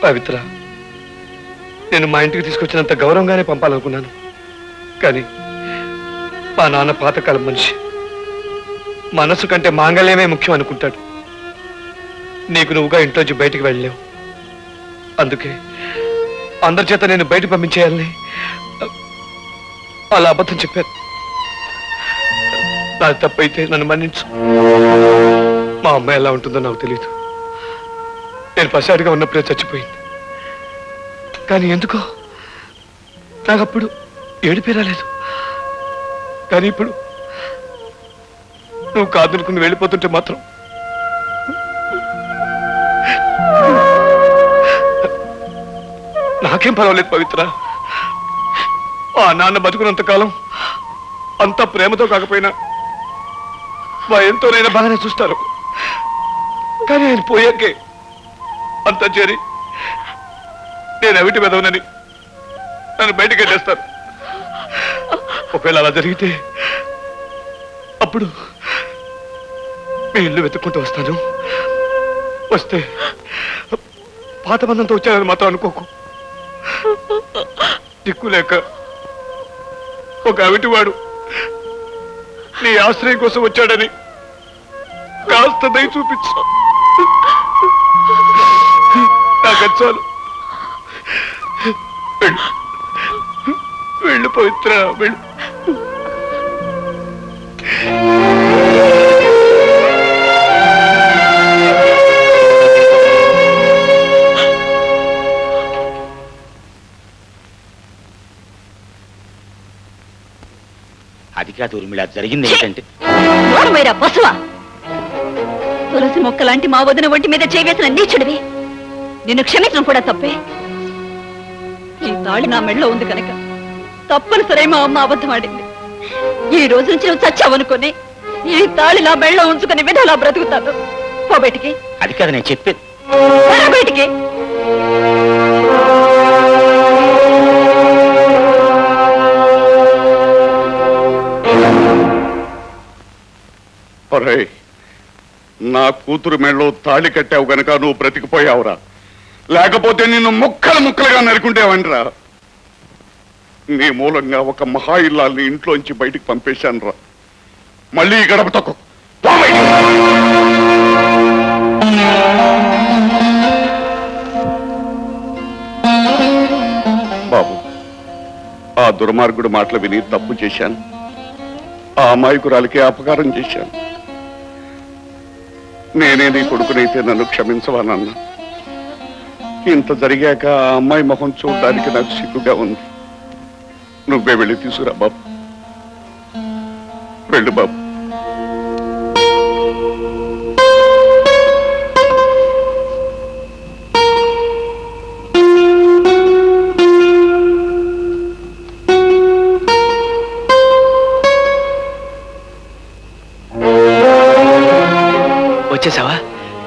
Speaker 10: పవిత్ర, నేను మా ఇంటికి తీసుకొచ్చినంత గౌరవంగానే పంపాలనుకున్నాను. కానీ మా నాన్న పాతకాలం మనిషి. మనసు కంటే మాంగళ్యమే ముఖ్యం అనుకుంటాడు. నీకు నువ్వుగా ఇంట్లోంచి బయటికి వెళ్ళలేవు. అందుకే అందరి చేత నేను బయట పంపించేయాలని అలా అబద్ధం చెప్పాను. నాది తప్పైతే నన్ను మన్నించు. మా అమ్మాయి ఎలా ఉంటుందో నాకు తెలియదు. నేను పసివాడిగా ఉన్నప్పుడే చచ్చిపోయింది. కానీ ఎందుకో నాకు అప్పుడు ఏడిపే రాలేదు. కానీ ఇప్పుడు నువ్వు కాదనుకుని వెళ్ళిపోతుంటే మాత్రం నాకేం పర్వాలేదు పవిత్ర. ఆ నాన్న బతుకున్నంత కాలం అంత ప్రేమతో కాకపోయినా భయంతోనైనా బాగానే చూస్తారు. కానీ ఆయన పోయాకే అంతా చేరి నేను అవిటి వెదవనని నన్ను బయటకు వెళ్ళేస్తారు. ఒకవేళ అలా జరిగితే అప్పుడు మీ ఇల్లు వెతుక్కుంటూ వస్తాను. వస్తే పాత బంధంతో వచ్చానని మాత్రం అనుకోకు. దిక్కు లేక ఒక అవిటివాడు నీ ఆశ్రయం కోసం వచ్చాడని కాస్త దయ చూపించు. నాకు చాలు. వెళ్ళు పవిత్ర, వెళ్ళు.
Speaker 6: అది కాదు ఊర్మిళ, జరిగింది ఏంటంటే
Speaker 8: బస్సువా, తులసి మొక్క లాంటి మా వదిన ఒంటి మీద చేవేసిన నీచుడివి. నిన్ను క్షమించడం కూడా తప్పే. ఈ తాళి నా మెడలో ఉంది కనుక తప్పనిసరి మా అమ్మ అబద్ధం ఆడింది. ఈ రోజు నుంచి నువ్వు చచ్చావనుకుని ఈ తాళి నా మెడలో ఉంచుకుని విధాలా బ్రతుకుతాను. పో బయటికి.
Speaker 6: అది కాదు నేను చెప్పేది.
Speaker 8: బయటికి.
Speaker 11: నా కూతురు మెడలో తాళి కట్టావు గనక నువ్వు బ్రతికిపోయావురా. లేకపోతే నిన్ను ముక్కలు ముక్కలుగా నరుకుంటేవంటరా. నీ మూలంగా ఒక మహా ఇల్లాల్ని ఇంట్లోంచి బయటికి పంపేశాను రా. మళ్ళీ ఈ గడప తొక్కు. పో బయటికి. బాబు, ఆ దుర్మార్గుడు మాటలు విని తప్పు చేశాను. ఆ అమాయకురాలికి అపకారం చేశాను. నేనే నీ కొడుకునైతే నన్ను క్షమించవా నాన్న? ఇంత జరిగాక ఆ అమ్మాయి మొహం చూడడానికి నాకు సిగ్గుగా ఉంది. నువ్వే వెళ్ళి తీసుకురా బాబు. వెళ్ళు బాబు.
Speaker 7: వచ్చేసావా?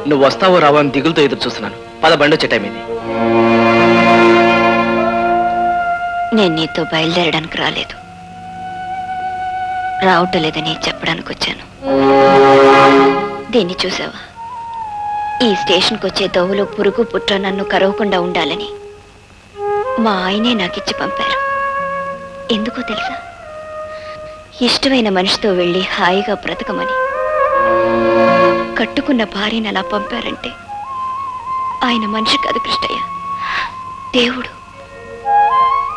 Speaker 7: నువ్వు వస్తావో రావో అని దిగులుతో ఎదురు చూస్తున్నాను. పద, బండి వచ్చే టైం ఇది.
Speaker 4: నేను నీతో బయలుదేరడానికి రాలేదు, రావటం లేదని చెప్పడానికి వచ్చాను. దీన్ని చూసావా? ఈ స్టేషన్కి వచ్చే దోవలో పురుగు పుట్ర నన్ను కరవకుండా ఉండాలని మా ఆయనే నాకిచ్చి పంపారు. ఎందుకో తెలుసా? ఇష్టమైన మనిషితో వెళ్ళి హాయిగా బ్రతకమని. కట్టుకున్న భార్యని అలా పంపారంటే ఆయన మనిషి కాదు కృష్ణయ్య, దేవుడు.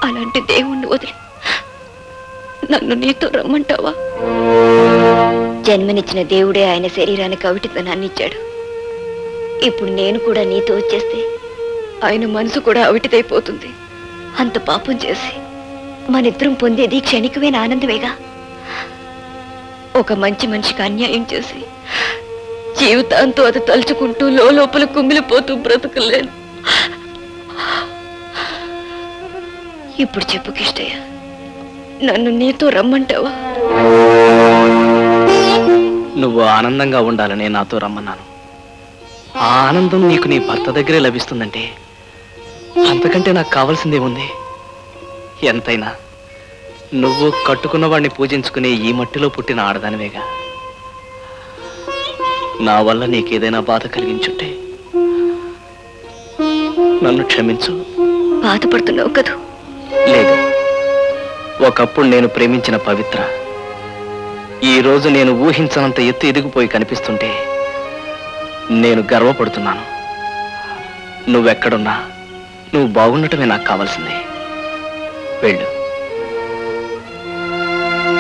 Speaker 4: అలాంటి దేవుణ్ణి వదిలి నన్ను నీతో రమ్మంటావా? జన్మనిచ్చిన దేవుడే ఆయన శరీరానికి అవిటితనాన్ని ఇచ్చాడు. ఇప్పుడు నేను కూడా నీతో వచ్చేస్తే ఆయన మనసు కూడా అవిటిదైపోతుంది. అంత పాపం చేసి మనిద్దరం పొందేది క్షణికమైన ఆనందమేగా. ఒక మంచి మనిషికి అన్యాయం చేసి జీవితాంతో అది తలుచుకుంటూ లోపల కుమిలిపోతూ బ్రతకలేను. ఇప్పుడు చెప్పు కిష్టయ్య, నన్ను నీతో రమ్మంటావా?
Speaker 7: నువ్వు ఆనందంగా ఉండాలని నాతో రమ్మన్నాను. ఆ ఆనందం నీకు నీ భర్త దగ్గరే లభిస్తుందంటే అంతకంటే నాకు కావాల్సిందేముంది? ఎంతైనా నువ్వు కట్టుకున్న వాడిని పూజించుకునే ఈ మట్టిలో పుట్టిన ఆడదానివేగా. నా వల్ల నీకేదైనా బాధ కలిగించుంటే నన్ను క్షమించు.
Speaker 4: బాధపడుతున్నావు కదూ?
Speaker 7: లేదు, ఒకప్పుడు నేను ప్రేమించిన పవిత్ర ఈ రోజు నేను ఊహించనంత ఎత్తు ఎదిగిపోయి కనిపిస్తుంటే నేను గర్వపడుతున్నాను. నువ్వెక్కడున్నా నువ్వు బాగుండటమే నాకు కావాల్సింది. వెళ్ళు.